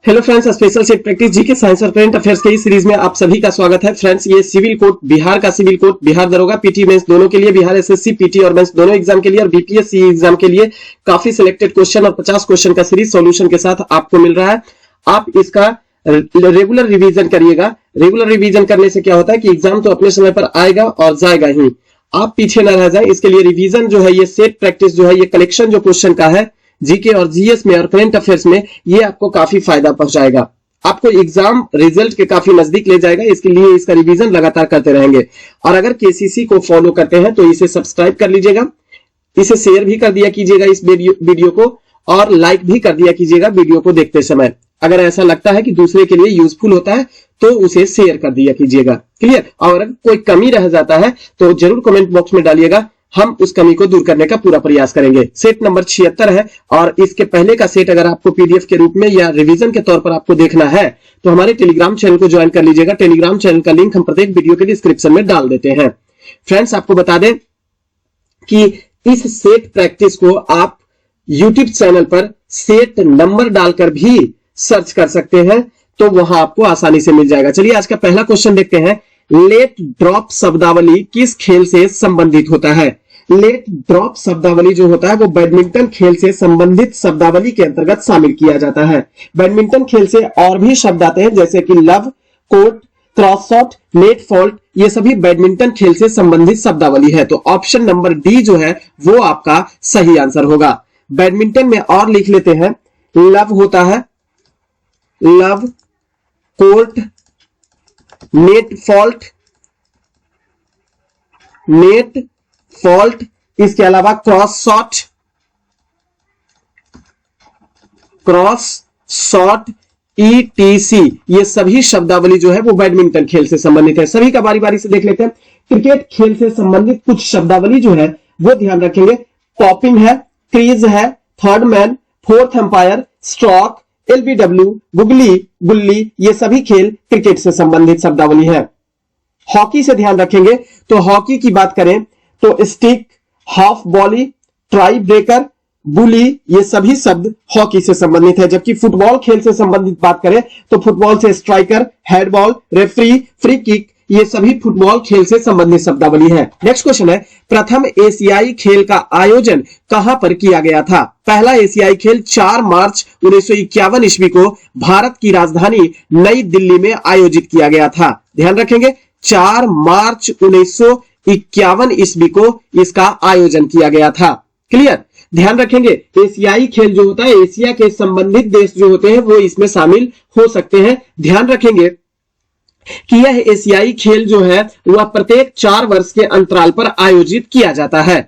Hello friends, special set practice GK science और current affairs के इस सीरीज में आप सभी का स्वागत है। फ्रेंड्स, ये सिविल कोर्ट, बिहार का सिविल कोर्ट, बिहार दरोगा, पीटी मेंस दोनों के लिए, बिहार एसएससी पीटी और मेंस दोनों एग्जाम के लिए और बीपीएससी एग्जाम के लिए काफी सिलेक्टेड क्वेश्चन और 50 क्वेश्चन का सीरीज सॉल्यूशन के साथ आपको मिल रहा है। आप इसका रेगुलर रिवीजन करिएगा। रेगुलर रिवीजन करने से क्या होता है कि एग्जाम तो अपने समय पर आएगा और जाएगा ही, आप पीछे ना रह जाए। इसके लिए रिवीजन जो है, ये सेट प्रैक्टिस जो है, ये कलेक्शन जो क्वेश्चन का है जीके और जीएस में और करंट अफेयर्स में, ये आपको काफी फायदा पहुंचाएगा, आपको एग्जाम रिजल्ट के काफी नजदीक ले जाएगा। इसके लिए इसका रिवीजन लगातार करते रहेंगे। और अगर केसीसी को फॉलो करते हैं तो इसे सब्सक्राइब कर लीजिएगा, इसे शेयर भी कर दिया कीजिएगा इस वीडियो को, और लाइक भी कर दिया कीजिएगा वीडियो को देखते समय। अगर ऐसा लगता है कि दूसरे के लिए यूजफुल होता है तो उसे शेयर कर दिया कीजिएगा। क्लियर? और अगर कोई कमी रह जाता है तो जरूर कमेंट बॉक्स में डालिएगा, हम उस कमी को दूर करने का पूरा प्रयास करेंगे। सेट नंबर 76 है और इसके पहले का सेट अगर आपको पीडीएफ के रूप में या रिवीजन के तौर पर आपको देखना है तो हमारे टेलीग्राम चैनल को ज्वाइन कर लीजिएगा। टेलीग्राम चैनल का लिंक हम प्रत्येक वीडियो के डिस्क्रिप्शन में डाल देते हैं। फ्रेंड्स, आपको बता दें कि इस सेट प्रैक्टिस को आप यूट्यूब चैनल पर सेट नंबर डालकर भी सर्च कर सकते हैं, तो वहां आपको आसानी से मिल जाएगा। चलिए आज का पहला क्वेश्चन देखते हैं। लेट ड्रॉप शब्दावली किस खेल से संबंधित होता है? लेट ड्रॉप शब्दावली जो होता है वो बैडमिंटन खेल से संबंधित शब्दावली के अंतर्गत शामिल किया जाता है। बैडमिंटन खेल से और भी शब्द आते हैं जैसे कि love, court, cross shot, net fault, ये सभी बैडमिंटन खेल से संबंधित शब्दावली है। तो ऑप्शन नंबर डी जो है वो आपका सही आंसर होगा। बैडमिंटन में और लिख लेते हैं, लव होता है, love, court, net fault, net fault, इसके अलावा cross shot, cross shot, etc, ये सभी शब्दावली जो है वो बैडमिंटन खेल से संबंधित है। सभी का बारी बारी से देख लेते हैं। क्रिकेट खेल से संबंधित कुछ शब्दावली जो है वो ध्यान रखेंगे। पॉपिंग है, क्रीज है, third man, fourth umpire, stroke, LBW, googly, गुल्ली, ये सभी खेल क्रिकेट से संबंधित शब्दावली है। हॉकी से ध्यान रखेंगे तो हॉकी की बात करें तो stick, half volley, tie breaker, bully, ये सभी शब्द हॉकी से संबंधित है। जबकि फुटबॉल खेल से संबंधित बात करें तो फुटबॉल से striker, headball, referee, free kick, ये सभी फुटबॉल खेल से संबंधित शब्दावली है। नेक्स्ट क्वेश्चन है, प्रथम एशियाई खेल का आयोजन कहां पर किया गया था? पहला एशियाई खेल 4 मार्च 1951 ईस्वी को भारत की राजधानी नई दिल्ली में आयोजित किया गया था। ध्यान रखेंगे, 4 मार्च 1951 ईस्वी को इसका आयोजन किया गया था। क्लियर? ध्यान रखेंगे, एशियाई खेल जो होता है, एशिया के संबंधित देश जो होते हैं वो इसमें शामिल हो सकते हैं। ध्यान रखेंगे कि यह एशियाई खेल जो है वह प्रत्येक 4 वर्ष के अंतराल पर आयोजित किया जाता है।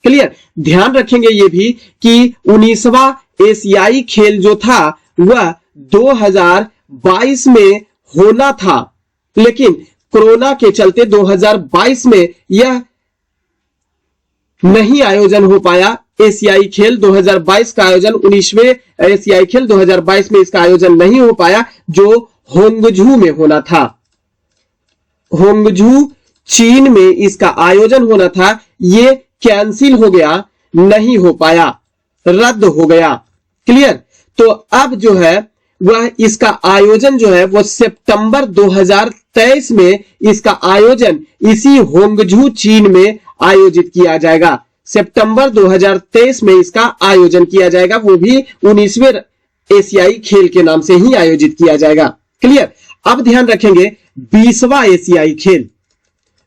क्लियर? ध्यान रखेंगे ये भी कि 19वां एशियाई खेल जो था वह 2022 में होना था, लेकिन कोरोना के चलते 2022 में यह नहीं आयोजन हो पाया। एशियाई खेल 2022 का आयोजन, 19वें एशियाई खेल 2022 में इसका आयोजन नहीं हो पाया, जो होंगझू में होना था। होंगझू चीन में इसका आयोजन होना था, ये कैंसिल हो गया, नहीं हो पाया, रद्द हो गया। क्लियर? तो अब जो है वह इसका आयोजन जो है वो सितंबर 2023 में इसका आयोजन इसी होंगझू चीन में आयोजित किया जाएगा। सितंबर 2023 में इसका आयोजन किया जाएगा, वो भी 19वें एशियाई खेल के नाम से ही आयोजित किया जाएगा। क्लियर? अब ध्यान रखेंगे 20वां एशियाई खेल,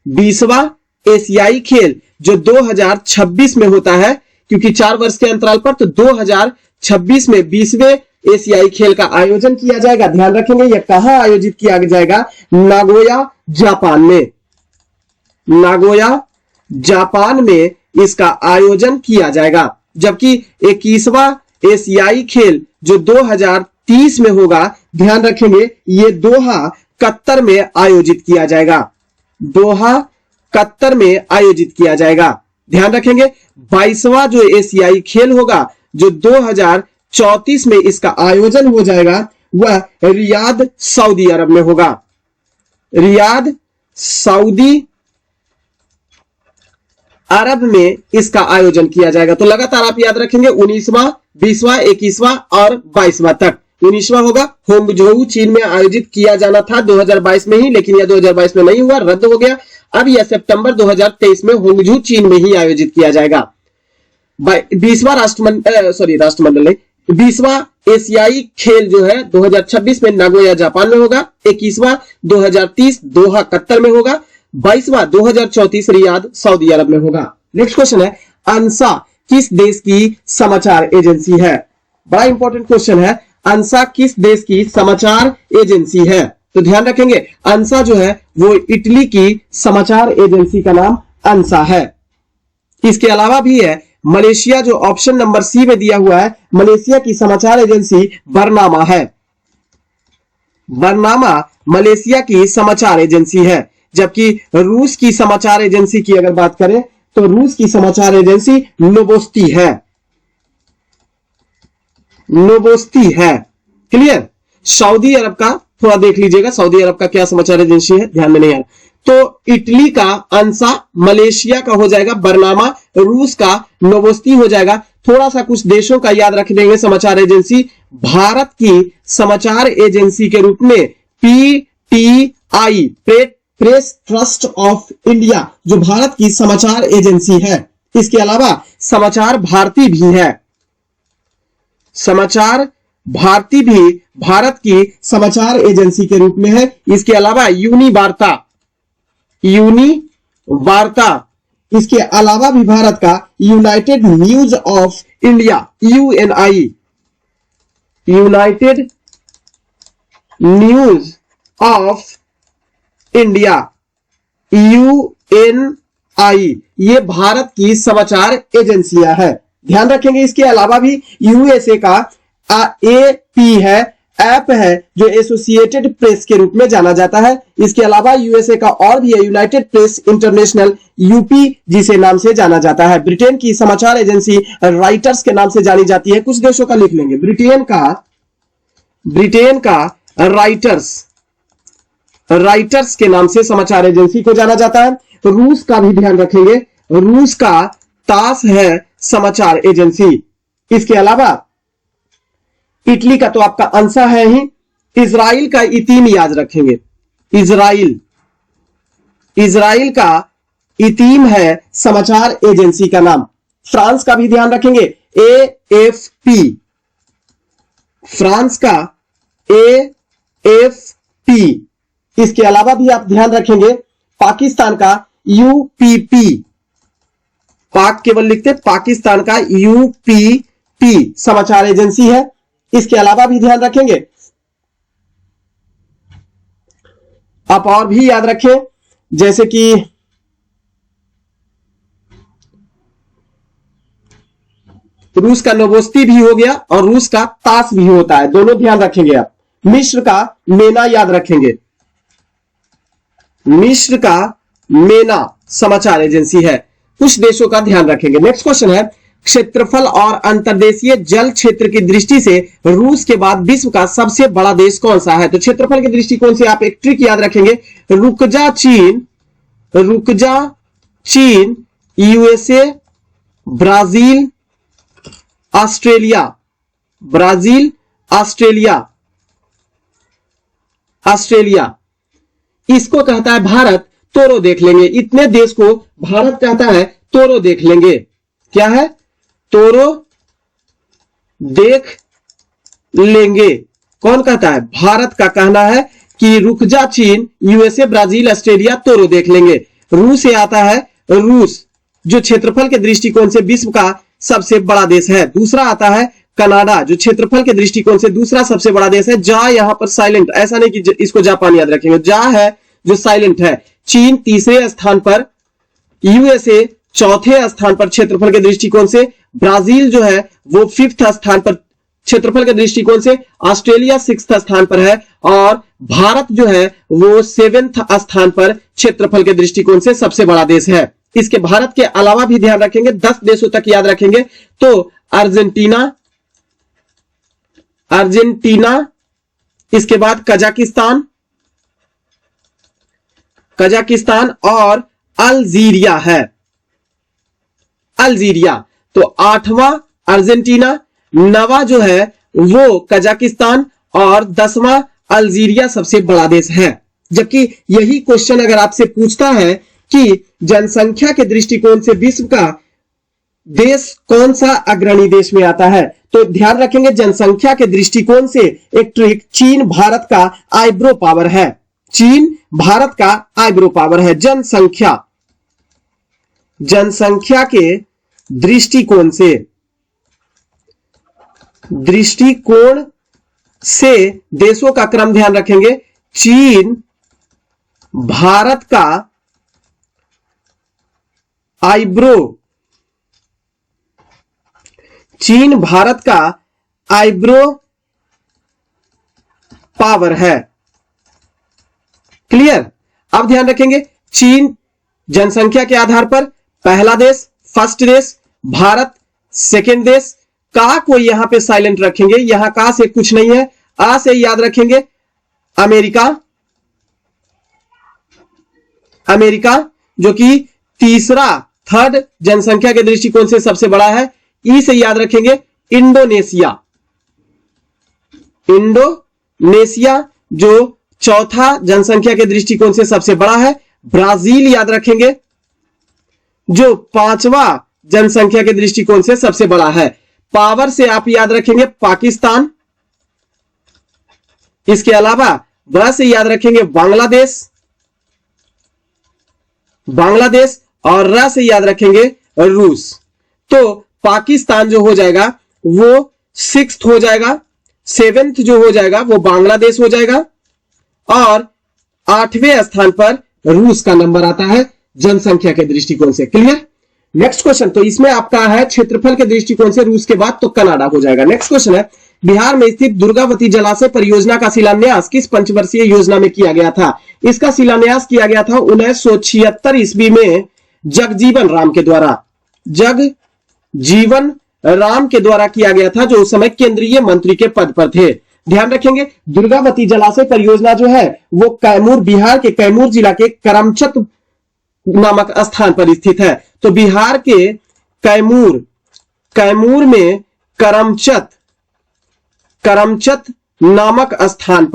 20वां एशियाई खेल जो 2026 में होता है, क्योंकि 4 वर्ष के अंतराल पर, तो 2026 में 20वें एशियाई खेल का आयोजन किया जाएगा। ध्यान रखेंगे यह कहां आयोजित किया जाएगा? नागोया, जापान में। नागोया, जापान में इसका आयोजन किया जाएगा। जबकि 21वां एशियाई खेल जो 2030 में होगा, ध्यान रखेंगे ये दोहा, कतर में आयोजित किया जाएगा। दोहा, कतर में आयोजित किया जाएगा। ध्यान रखेंगे 22वां जो एशियाई खेल होगा जो 2034 में इसका आयोजन हो जाएगा, वह रियाद, सऊदी अरब में होगा। रियाद, सऊदी अरब में इसका आयोजन किया जाएगा। तो लगातार आप याद रखेंगे 19वां, 20वां, 21वां और 22वां तक 19वां होगा होंगझोऊ चीन में आयोजित किया जाना था 2022 में ही, लेकिन यह 2022 में नहीं हुआ, रद्द हो गया। अब यह सितंबर 2023 में होंगझोऊ चीन में ही आयोजित किया जाएगा। 20वां राष्ट्रमंडल नहीं, 20वां एशियाई खेल जो है 2026 में नागोया जापान में होगा। 21वां 2030 दोहा कतर में होगा। 22वां 2034 रियाद सऊदी अरब में होगा। नेक्स्ट क्वेश्चन है अंसा किस देश की समाचार एजेंसी है? बड़ा इंपॉर्टेंट क्वेश्चन है, अंसा किस देश की समाचार एजेंसी है? तो ध्यान रखेंगे अंसा जो है वो इटली की समाचार एजेंसी का नाम अंसा है। इसके अलावा भी है मलेशिया, जो ऑप्शन नंबर सी में दिया हुआ है, मलेशिया की समाचार एजेंसी बरनामा है। बरनामा मलेशिया की समाचार एजेंसी है। जबकि रूस की समाचार एजेंसी की अगर बात करें तो रूस की समाचार एजेंसी नोवोस्ती है। नोवोस्ती है। क्लियर? सऊदी अरब का थोड़ा देख लीजिएगा, सऊदी अरब का क्या समाचार एजेंसी है, ध्यान में नहीं आ रहा। तो इटली का अंसा, मलेशिया का हो जाएगा बरनामा, रूस का नोवोस्ती हो जाएगा। थोड़ा सा कुछ देशों का याद रख देंगे समाचार एजेंसी। भारत की समाचार एजेंसी के रूप में PTI, press trust of India, जो भारत की समाचार एजेंसी है। इसके अलावा समाचार भारती भी है। समाचार भारती भी भारत की समाचार एजेंसी के रूप में है। इसके अलावा यूनिवार्ता, इसके अलावा भी भारत का United news of India, Uni, United news of India, Uni, ये भारत की समाचार एजेंसियां है। ध्यान रखेंगे इसके अलावा भी यूएसए का एपी है, ऐप है, जो एसोसिएटेड प्रेस के रूप में जाना जाता है। इसके अलावा यूएसए का और भी है यूनाइटेड प्रेस इंटरनेशनल, यूपी जिसे नाम से जाना जाता है। ब्रिटेन की समाचार एजेंसी राइटर्स के नाम से जानी जाती है। कुछ देशों का लिख लेंगे, ब्रिटेन का राइटर्स के नाम से समाचार एजेंसी को जाना जाता है। रूस का भी ध्यान रखेंगे, रूस का तास है समाचार एजेंसी। इसके अलावा इटली का तो आपका अंसा है ही। इजराइल का इतीम याद रखेंगे, इजराइल का इतीम है समाचार एजेंसी का नाम। फ्रांस का भी ध्यान रखेंगे, एएफपी, फ्रांस का एएफपी। इसके अलावा भी आप ध्यान रखेंगे पाकिस्तान का यूपीपी, पाक केवल लिखते, पाकिस्तान का यूपीपी समाचार एजेंसी है। इसके अलावा भी ध्यान रखेंगे, आप और भी याद रखें, जैसे कि रूस का नोवोस्ती भी हो गया और रूस का तास भी होता है, दोनों ध्यान रखेंगे आप। मिस्र का मेना याद रखेंगे, मिस्र का मेना समाचार एजेंसी है। कुछ देशों का ध्यान रखेंगे। नेक्स्ट क्वेश्चन है क्षेत्रफल और अंतर्देशीय जल क्षेत्र की दृष्टि से रूस के बाद विश्व का सबसे बड़ा देश कौन सा है? तो क्षेत्रफल के दृष्टिकोण से आप एक ट्रिक याद रखेंगे, रुकजा चीन, यूएसए, ब्राजील, ऑस्ट्रेलिया, इसको कहता है भारत। तोरो देख लेंगे, इतने देश को भारत कहता है तोरो देख लेंगे। क्या है? तोरो देख लेंगे। कौन कहता है? भारत का कहना है कि रुक जा चीन, यूएसए, ब्राजील, ऑस्ट्रेलिया, तोरो देख लेंगे। रूस से आता है रूस, जो क्षेत्रफल के दृष्टिकोण से विश्व का सबसे बड़ा देश है। दूसरा आता है कनाडा, जो क्षेत्रफल के दृष्टिकोण से दूसरा सबसे बड़ा देश है। जा यहां पर साइलेंट, ऐसा नहीं कि इसको जापान याद रखेंगे, जा है जो साइलेंट है। चीन तीसरे स्थान पर, यूएसए चौथे स्थान पर क्षेत्रफल के दृष्टिकोण से, ब्राजील जो है वो 5th स्थान पर क्षेत्रफल के दृष्टिकोण से, ऑस्ट्रेलिया 6th स्थान पर है और भारत जो है वो 7th स्थान पर क्षेत्रफल के दृष्टिकोण से सबसे बड़ा देश है। इसके भारत के अलावा भी ध्यान रखेंगे, 10 देशों तक याद रखेंगे। तो अर्जेंटीना, इसके बाद कजाकिस्तान और अल्जीरिया है। अल्जीरिया तो 8वां अर्जेंटीना, 9वां जो है वो कजाकिस्तान और 10वां अल्जीरिया सबसे बड़ा देश है। जबकि यही क्वेश्चन अगर आपसे पूछता है कि जनसंख्या के दृष्टिकोण से विश्व का देश कौन सा अग्रणी देश में आता है, तो ध्यान रखेंगे जनसंख्या के दृष्टिकोण से एक ट्रिक, चीन भारत का आईब्रो पावर है। चीन भारत का आईब्रो पावर है। जनसंख्या के दृष्टिकोण से देशों का क्रम ध्यान रखेंगे। चीन भारत का आईब्रो पावर है। क्लियर। अब ध्यान रखेंगे चीन जनसंख्या के आधार पर पहला देश, फर्स्ट देश, भारत सेकेंड देश। का को यहां पे साइलेंट रखेंगे, यहां का से कुछ नहीं है। आ से याद रखेंगे अमेरिका जो कि तीसरा, थर्ड जनसंख्या के दृष्टिकोण से सबसे बड़ा है। ई से याद रखेंगे इंडोनेशिया जो चौथा जनसंख्या के दृष्टिकोण से सबसे बड़ा है। ब्राजील याद रखेंगे जो पांचवा जनसंख्या के दृष्टिकोण से सबसे बड़ा है। पावर से आप याद रखेंगे पाकिस्तान। इसके अलावा ब से याद रखेंगे बांग्लादेश और र से याद रखेंगे रूस। तो पाकिस्तान जो हो जाएगा वो 6th हो जाएगा, 7th जो हो जाएगा वो बांग्लादेश हो जाएगा और 8वें स्थान पर रूस का नंबर आता है जनसंख्या के दृष्टिकोण से। क्लियर। नेक्स्ट क्वेश्चन, तो इसमें आपका है क्षेत्रफल के दृष्टिकोण से रूस के बाद तो कनाडा हो जाएगा। नेक्स्ट क्वेश्चन है बिहार में स्थित दुर्गावती जलाशय परियोजना का शिलान्यास किस पंचवर्षीय योजना में किया गया था? इसका शिलान्यास किया गया था 1976 ईस्वी में जगजीवन राम के द्वारा किया गया था, जो उस समय केंद्रीय मंत्री के पद पर थे। ध्यान रखेंगे दुर्गावती जलाशय परियोजना जो है वो बिहार के कैमूर जिला के करमचत नामक स्थान पर स्थित है। तो बिहार के कैमूर में करमचत नामक स्थान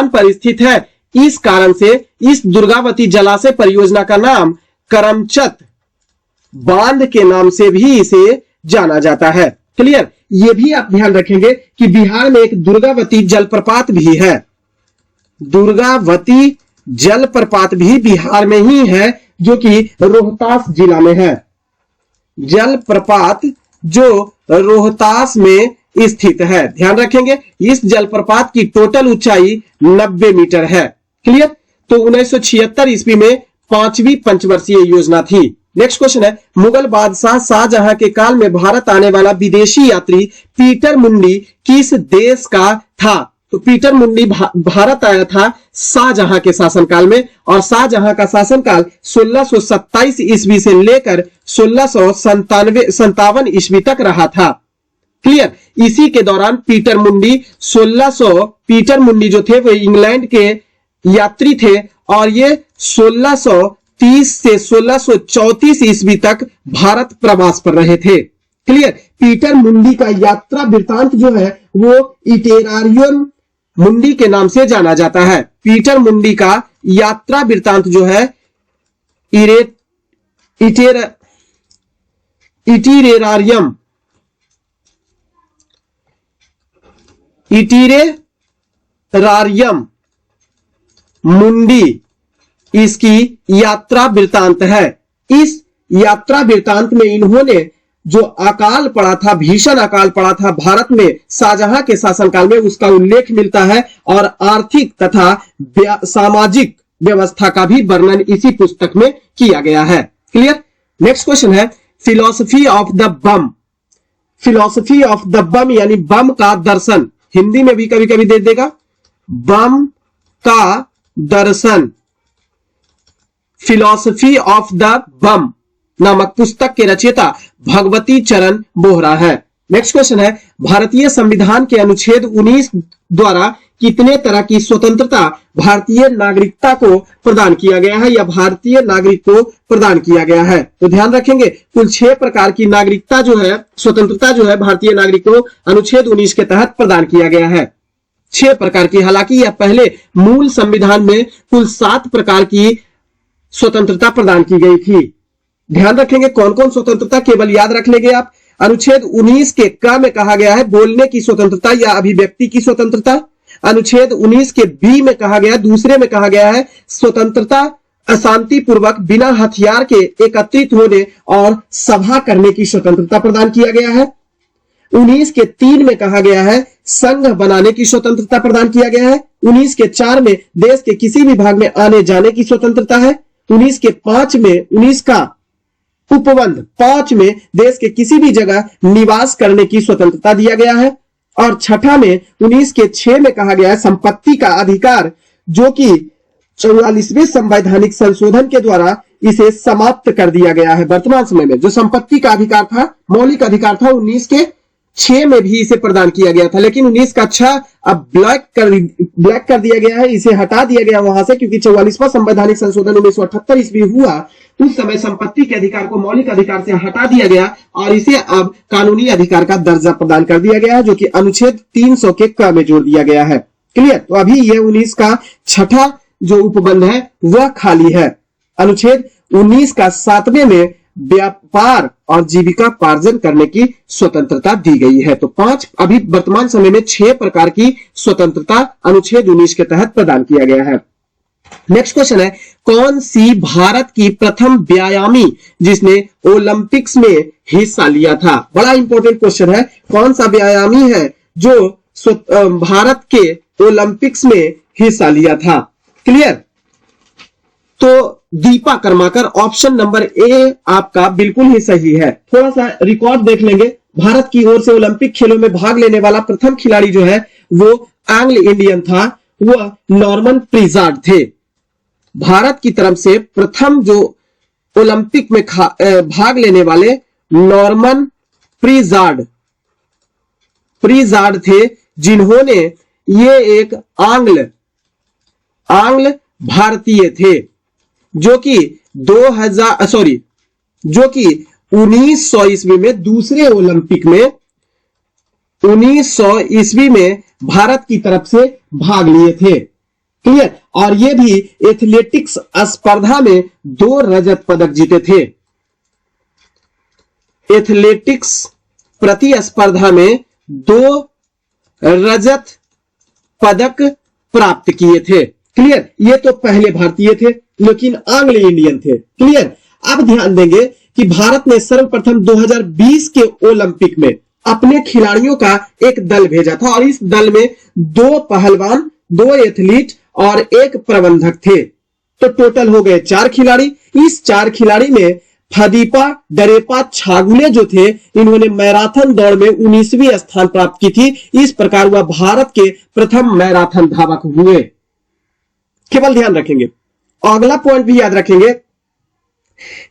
पर स्थित है। इस कारण से इस दुर्गावती जलाशय परियोजना का नाम करमचत बांध के नाम से भी इसे जाना जाता है। क्लियर। यह भी आप ध्यान रखेंगे कि बिहार में एक दुर्गावती जलप्रपात भी है। दुर्गावती जलप्रपात भी बिहार में ही है जो कि रोहतास जिला में है। जलप्रपात जो रोहतास में स्थित है। ध्यान रखेंगे इस जलप्रपात की टोटल ऊंचाई 90 मीटर है। क्लियर। तो 1976 ईस्वी में 5वीं पंचवर्षीय योजना थी। नेक्स्ट क्वेश्चन है मुगल बादशाह शाहजहां के काल में भारत आने वाला विदेशी यात्री पीटर मुंडी किस देश का था? तो पीटर मुंडी भारत आया था शाहजहां के शासनकाल में और शाहजहां का शासनकाल 1627 ईस्वी से लेकर 1657 ईस्वी तक रहा था। क्लियर। इसी के दौरान पीटर मुंडी जो थे वो इंग्लैंड के यात्री थे और ये 1630 से 1634 ईस्वी तक भारत प्रवास पर रहे थे। क्लियर। पीटर मुंडी का यात्रा वृत्तांत जो है वो इटेरारियम मुंडी के नाम से जाना जाता है। पीटर मुंडी का यात्रा वृत्तांत जो है इटेरारियम मुंडी इसकी यात्रा वृत्तांत है। इस यात्रा वृत्तांत में इन्होंने जो अकाल पड़ा था, भीषण अकाल पड़ा था भारत में शाहजहां के शासनकाल में, उसका उल्लेख मिलता है और आर्थिक तथा सामाजिक व्यवस्था का भी वर्णन इसी पुस्तक में किया गया है। क्लियर। नेक्स्ट क्वेश्चन है philosophy of the bomb. Philosophy of the bomb यानी बम का दर्शन, हिंदी में भी कभी कभी दे देगा बम का दर्शन। फिलॉसफी ऑफ द बम नामक पुस्तक के रचयिता भगवती चरण बोहरा है। नेक्स्ट क्वेश्चन है, भारतीय संविधान के अनुच्छेद 19 द्वारा कितने तरह की स्वतंत्रता भारतीय नागरिकता को प्रदान किया गया है या भारतीय नागरिक को प्रदान किया गया है? तो ध्यान रखेंगे कुल 6 प्रकार की नागरिकता जो है, स्वतंत्रता जो है भारतीय नागरिक को अनुच्छेद 19 के तहत प्रदान किया गया है। 6 प्रकार की, हालांकि यह पहले मूल संविधान में कुल 7 प्रकार की स्वतंत्रता प्रदान की गई थी। ध्यान रखेंगे कौन कौन स्वतंत्रता, केवल याद रख लेंगे आप। अनुच्छेद 19 के क में कहा गया है बोलने की स्वतंत्रता या अभिव्यक्ति की स्वतंत्रता। अनुच्छेद 19 के बी में कहा गया, दूसरे में कहा गया है स्वतंत्रता अशांति पूर्वक बिना हथियार के एकत्रित होने और सभा करने की स्वतंत्रता प्रदान किया गया है। 19 के 3 में कहा गया है संघ बनाने की स्वतंत्रता प्रदान किया गया है। 19 के 4 में देश के किसी भी भाग में आने जाने की स्वतंत्रता है। 19 के 5 में 19 का उपबंध 5 में देश के किसी भी जगह निवास करने की स्वतंत्रता दिया गया है। और छठा में 19 के 6 में कहा गया है संपत्ति का अधिकार, जो कि 44वें संवैधानिक संशोधन के द्वारा इसे समाप्त कर दिया गया है। वर्तमान समय में जो संपत्ति का अधिकार था, मौलिक अधिकार था, 19 के 6 में भी इसे प्रदान किया गया था, लेकिन 19 का 6 अब ब्लैक कर दिया गया है, इसे हटा दिया गया वहां से, क्योंकि 44वां संवैधानिक संशोधन 1978 ईस्वी हुआ। उस समय संपत्ति के अधिकार को मौलिक अधिकार से हटा दिया गया और इसे अब कानूनी अधिकार का दर्जा प्रदान कर दिया गया है, जो कि अनुच्छेद 300 के क में जोड़ दिया गया है। क्लियर? तो अभी यह 19 का छठा जो उपबंध है वह खाली है। अनुच्छेद 19 का 7वें में व्यापार और जीविका पार्जन करने की स्वतंत्रता दी गई है। तो 5 अभी वर्तमान समय में 6 प्रकार की स्वतंत्रता अनुच्छेद 19 के तहत प्रदान किया गया है। नेक्स्ट क्वेश्चन है, कौन सी भारत की प्रथम व्यायामी जिसने ओलंपिक्स में हिस्सा लिया था? बड़ा इंपॉर्टेंट क्वेश्चन है, कौन सा व्यायामी है जो भारत के ओलंपिक्स में हिस्सा लिया था? क्लियर? तो Deepa Karmakar, option number A आपका बिल्कुल ही सही है। थोड़ा सा रिकॉर्ड देख लेंगे। भारत की ओर से ओलंपिक खेलों में भाग लेने वाला प्रथम खिलाड़ी जो है वो एंग्लो इंडियन था, वह नॉर्मन प्रिजार्ड थे। भारत की तरफ से प्रथम जो ओलंपिक में भाग लेने वाले नॉर्मन प्रिजार्ड थे, जिन्होंने ये एक आंग्ल भारतीय थे, जो कि 1900 ईस्वी में दूसरे ओलंपिक में 1900 ईस्वी में भारत की तरफ से भाग लिए थे। क्लियर? और ये भी एथलेटिक्स स्पर्धा में 2 रजत पदक जीते थे। एथलेटिक्स प्रतिस्पर्धा में 2 रजत पदक प्राप्त किए थे। क्लियर? ये तो पहले भारतीय थे, लेकिन एंग्लो इंडियन थे। क्लियर? अब ध्यान देंगे कि भारत ने सर्वप्रथम 2020 के ओलंपिक में अपने खिलाड़ियों का एक दल भेजा था और इस दल में 2 पहलवान, 2 एथलीट और 1 प्रबंधक थे। तो टोटल हो गए 4 खिलाड़ी। इस 4 खिलाड़ी में फदीपा डरेपा छागुले जो थे, इन्होंने मैराथन दौड़ में 19वीं स्थान प्राप्त की थी। इस प्रकार वह भारत के प्रथम मैराथन धावक हुए। केवल ध्यान रखेंगे, अगला पॉइंट भी याद रखेंगे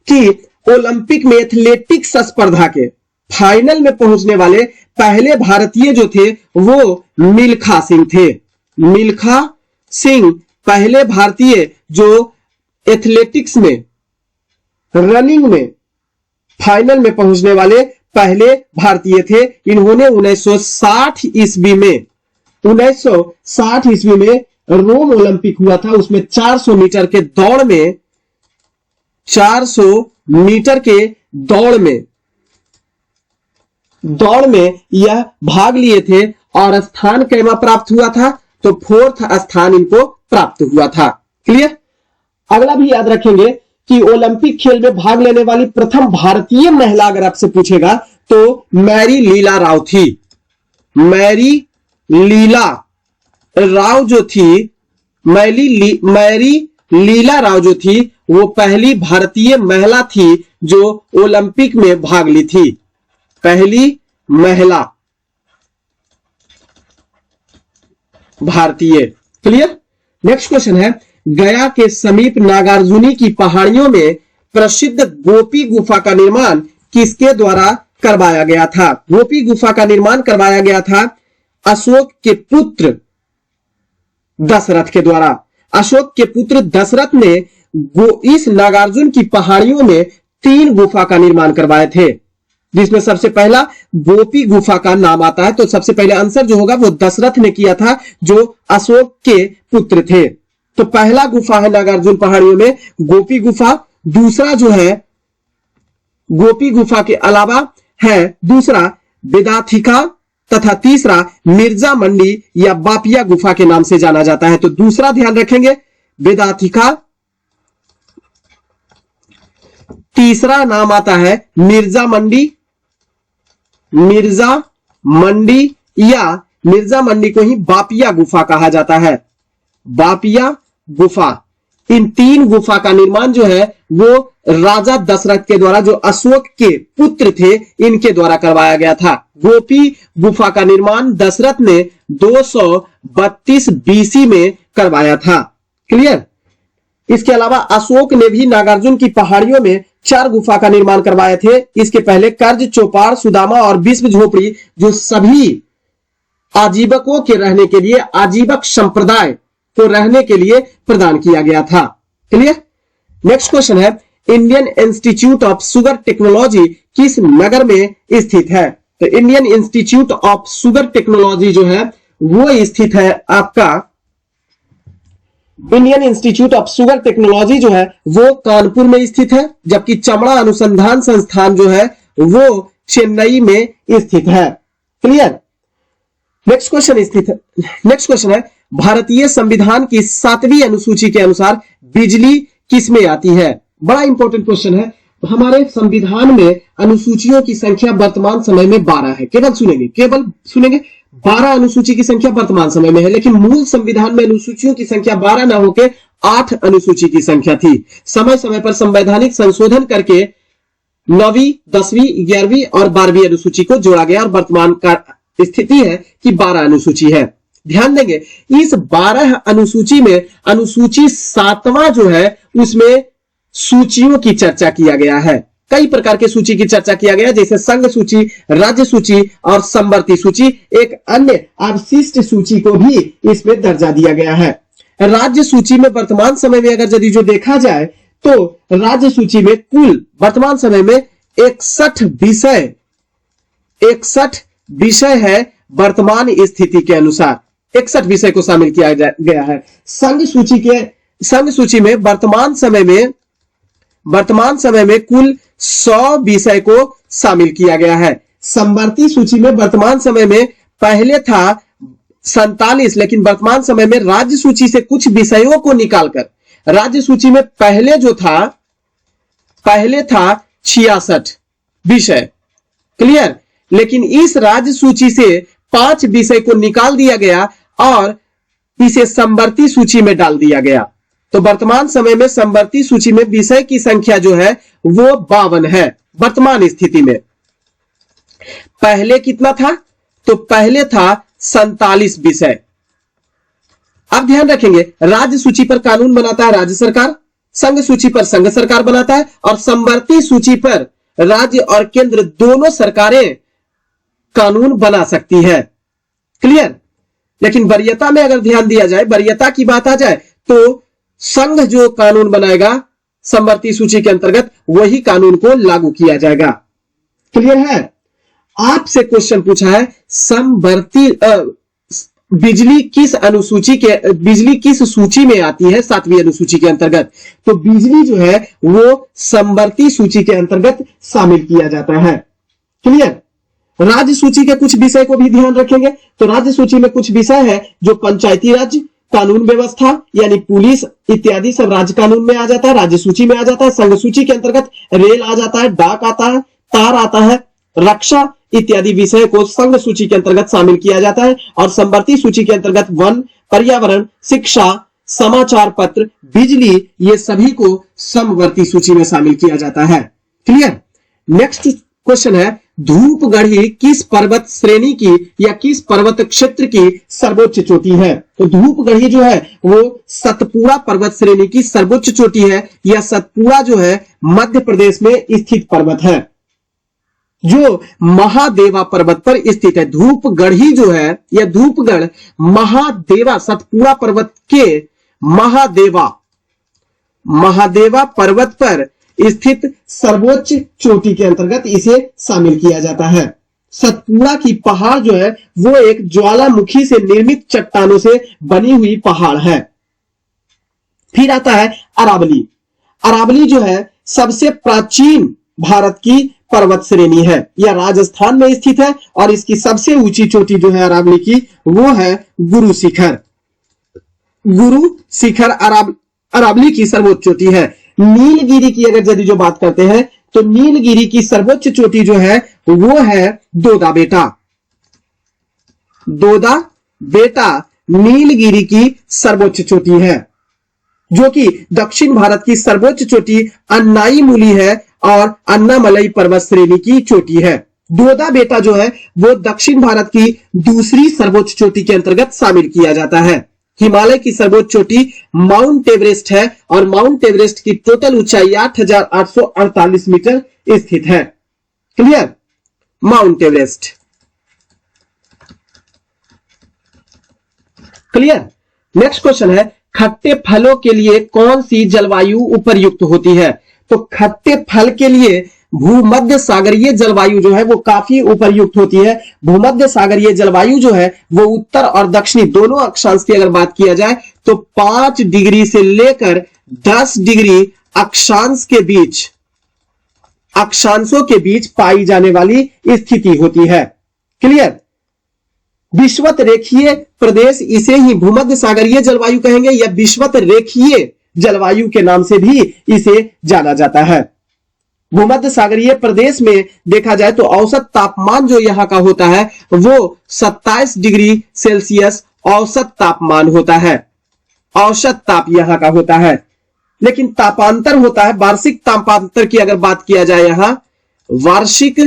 कि ओलंपिक में एथलेटिक्स स्पर्धा के फाइनल में पहुंचने वाले पहले भारतीय जो थे वो मिल्खा सिंह थे। मिल्खा सिंह पहले भारतीय जो एथलेटिक्स में रनिंग में फाइनल में पहुंचने वाले पहले भारतीय थे। इन्होंने 1960 ईस्वी में रोम ओलंपिक हुआ था, उसमें 400 मीटर के दौड़ में 400 मीटर के दौड़ में यह भाग लिए थे और स्थान कैमा प्राप्त हुआ था? तो 4th स्थान इनको प्राप्त हुआ था। क्लियर? अगला भी याद रखेंगे कि ओलंपिक खेल में भाग लेने वाली प्रथम भारतीय महिला अगर आपसे पूछेगा तो मैरी लीला राव थी। मैरी लीला राव जो थी, मैरी लीला राव जो थी, वो पहली भारतीय महिला थी जो ओलंपिक में भाग ली थी। पहली महिला भारतीय। क्लियर? नेक्स्ट क्वेश्चन है, गया के समीप नागार्जुनी की पहाड़ियों में प्रसिद्ध गोपी गुफा का निर्माण किसके द्वारा करवाया गया था? गोपी गुफा का निर्माण करवाया गया था अशोक के पुत्र दशरथ के द्वारा। अशोक के पुत्र दशरथ ने इस नागार्जुन की पहाड़ियों में 3 गुफा का निर्माण करवाए थे, जिसमें सबसे पहला गोपी गुफा का नाम आता है। तो सबसे पहले आंसर जो होगा वो दशरथ ने किया था, जो अशोक के पुत्र थे। तो पहला गुफा है नागार्जुन पहाड़ियों में गोपी गुफा। दूसरा जो है गोपी गुफा के अलावा है दूसरा बेदाथिका, तथा तीसरा मिर्जा मंडी या बापिया गुफा के नाम से जाना जाता है। तो दूसरा ध्यान रखेंगे बेदाथिका, तीसरा नाम आता है मिर्जा मंडी, मिर्जा मंडी या मिर्जा मंडी को ही बापिया गुफा कहा जाता है। बापिया गुफा, इन 3 गुफा का निर्माण जो है वो राजा दशरथ के द्वारा, जो अशोक के पुत्र थे, इनके द्वारा करवाया गया था। गोपी गुफा का निर्माण दशरथ ने 232 बीसी में करवाया था। क्लियर? इसके अलावा अशोक ने भी नागार्जुन की पहाड़ियों में 4 गुफा का निर्माण करवाए थे। इसके पहले कर्ज, चौपाड़, सुदामा और विश्व झोपड़ी, जो सभी आजीवकों के रहने के लिए, आजीवक संप्रदाय को रहने के लिए प्रदान किया गया था। क्लियर? नेक्स्ट क्वेश्चन है, Indian institute of sugar technology किस नगर में स्थित है? तो Indian institute of sugar technology जो है वो स्थित है आपका, Indian institute of sugar technology जो है वो कानपुर में स्थित है, जबकि चमड़ा अनुसंधान संस्थान जो है वो चेन्नई में स्थित है। क्लियर? नेक्स्ट क्वेश्चन है, भारतीय संविधान की 7वीं अनुसूची के अनुसार बिजली किस में आती है? बड़ा इंपॉर्टेंट क्वेश्चन है। हमारे संविधान में अनुसूचियों की संख्या वर्तमान समय में 12 है। केवल सुनेंगे 12 अनुसूची की संख्या वर्तमान समय में है, लेकिन मूल संविधान में अनुसूचियों की संख्या 12 न होकर 8 अनुसूची की संख्या थी। समय समय पर संवैधानिक संशोधन करके 9वीं, 10वीं, 11वीं और 12वीं अनुसूची को जोड़ा गया और वर्तमान का स्थिति है कि 12 अनुसूची है। ध्यान देंगे, इस 12 अनुसूची में अनुसूची 7वां जो है उसमें सूचियों की चर्चा किया गया है। कई प्रकार के सूची की चर्चा किया गया, जैसे संघ सूची, राज्य सूची और समवर्ती सूची। एक अन्य अवशिष्ट सूची को भी इसमें दर्जा दिया गया है। राज्य सूची में वर्तमान समय में अगर यदि जो देखा जाए तो राज्य सूची में कुल वर्तमान समय में 61 विषय है। वर्तमान स्थिति के अनुसार 61 विषय को शामिल किया गया है। संघ सूची में वर्तमान समय में कुल 100 विषय को शामिल किया गया है। समवर्ती सूची में वर्तमान समय में पहले था 47, लेकिन वर्तमान समय में राज्य सूची से कुछ विषयों को निकालकर राज्य सूची में पहले था 66 विषय। क्लियर? लेकिन इस राज्य सूची से 5 विषय को निकाल दिया गया और इसे समवर्ती सूची में डाल दिया गया। तो वर्तमान समय में समवर्ती सूची में विषय की संख्या जो है वो 52 है वर्तमान स्थिति में। पहले कितना था? तो पहले था 47 विषय। अब ध्यान रखेंगे, राज्य सूची पर कानून बनाता है राज्य सरकार, संघ सूची पर संघ सरकार बनाता है और समवर्ती सूची पर राज्य और केंद्र दोनों सरकारें कानून बना सकती है। क्लियर? लेकिन वरीयता में अगर ध्यान दिया जाए, वरीयता की बात आ जाए तो संघ जो कानून बनाएगा समवर्ती सूची के अंतर्गत वही कानून को लागू किया जाएगा। क्लियर है? आपसे क्वेश्चन पूछा है समवर्ती बिजली किस सूची में आती है 7वीं अनुसूची के अंतर्गत? तो बिजली जो है वो समवर्ती सूची के अंतर्गत शामिल किया जाता है। क्लियर? राज्य सूची के कुछ विषय को भी ध्यान रखेंगे। तो राज्य सूची में कुछ विषय है जो पंचायती राज, कानून व्यवस्था यानी पुलिस इत्यादि सब राज्य कानून में आ जाता है, राज्य सूची में आ जाता है। संघ सूची के अंतर्गत रेल आ जाता है, डाक आता है, तार आता है, रक्षा इत्यादि विषय को संघ सूची के अंतर्गत शामिल किया जाता है। और समवर्ती सूची के अंतर्गत वन, पर्यावरण, शिक्षा, समाचार पत्र, बिजली, ये सभी को समवर्ती सूची में शामिल किया जाता है। क्लियर? नेक्स्ट क्वेश्चन है, धूपगढ़ी किस पर्वत श्रेणी की या किस पर्वत क्षेत्र की सर्वोच्च चोटी है? तो धूपगढ़ी जो है वो सतपुड़ा पर्वत श्रेणी की सर्वोच्च चोटी है। यह सतपुड़ा जो है मध्य प्रदेश में स्थित पर्वत है। जो महादेवा पर्वत पर स्थित है। धूपगढ़ी जो है, यह धूपगढ़ महादेवा सतपुड़ा पर्वत के महादेवा पर्वत पर स्थित सर्वोच्च चोटी के अंतर्गत इसे शामिल किया जाता है। सतपुड़ा की पहाड़ जो है वो एक ज्वालामुखी से निर्मित चट्टानों से बनी हुई पहाड़ है। फिर आता है अरावली। अरावली जो है सबसे प्राचीन भारत की पर्वत श्रेणी है। यह राजस्थान में स्थित है और इसकी सबसे ऊंची चोटी जो है अरावली की वो है गुरु शिखर। गुरु शिखर अरावली की सर्वोच्च चोटी है। नीलगिरी की अगर यदि जो बात करते हैं तो नीलगिरी की सर्वोच्च चोटी जो है वो है दोदा बेटा। दोदा बेटा नीलगिरी की सर्वोच्च चोटी है, जो कि दक्षिण भारत की सर्वोच्च चोटी अन्नाईमुली है और अन्नामलई पर्वत श्रेणी की चोटी है। दोदा बेटा जो है वो दक्षिण भारत की दूसरी सर्वोच्च चोटी के अंतर्गत शामिल किया जाता है। हिमालय की सर्वोच्च चोटी माउंट एवरेस्ट है और माउंट एवरेस्ट की टोटल ऊंचाई 8,848 मीटर स्थित है। Clear? Mount Everest. Clear? Next question है, खट्टे फलों के लिए कौन सी जलवायु उपयुक्त होती है? तो खट्टे फल के लिए भूमध्य सागरीय जलवायु जो है वो काफी उपयुक्त होती है। भूमध्य सागरीय जलवायु जो है वो उत्तर और दक्षिणी दोनों अक्षांश की अगर बात किया जाए तो 5 डिग्री से लेकर 10 डिग्री अक्षांशों के बीच पाई जाने वाली स्थिति होती है। क्लियर? विषुवत रेखीय प्रदेश, इसे ही भूमध्य सागरीय जलवायु कहेंगे या विषुवत रेखीय जलवायु के नाम से भी इसे जाना जाता है। भूमध्य सागरीय प्रदेश में देखा जाए तो औसत तापमान जो यहां का होता है वो 27 डिग्री सेल्सियस औसत तापमान होता है। औसत ताप यहां का होता है, लेकिन तापांतर होता है, वार्षिक तापांतर की अगर बात किया जाए, यहां वार्षिक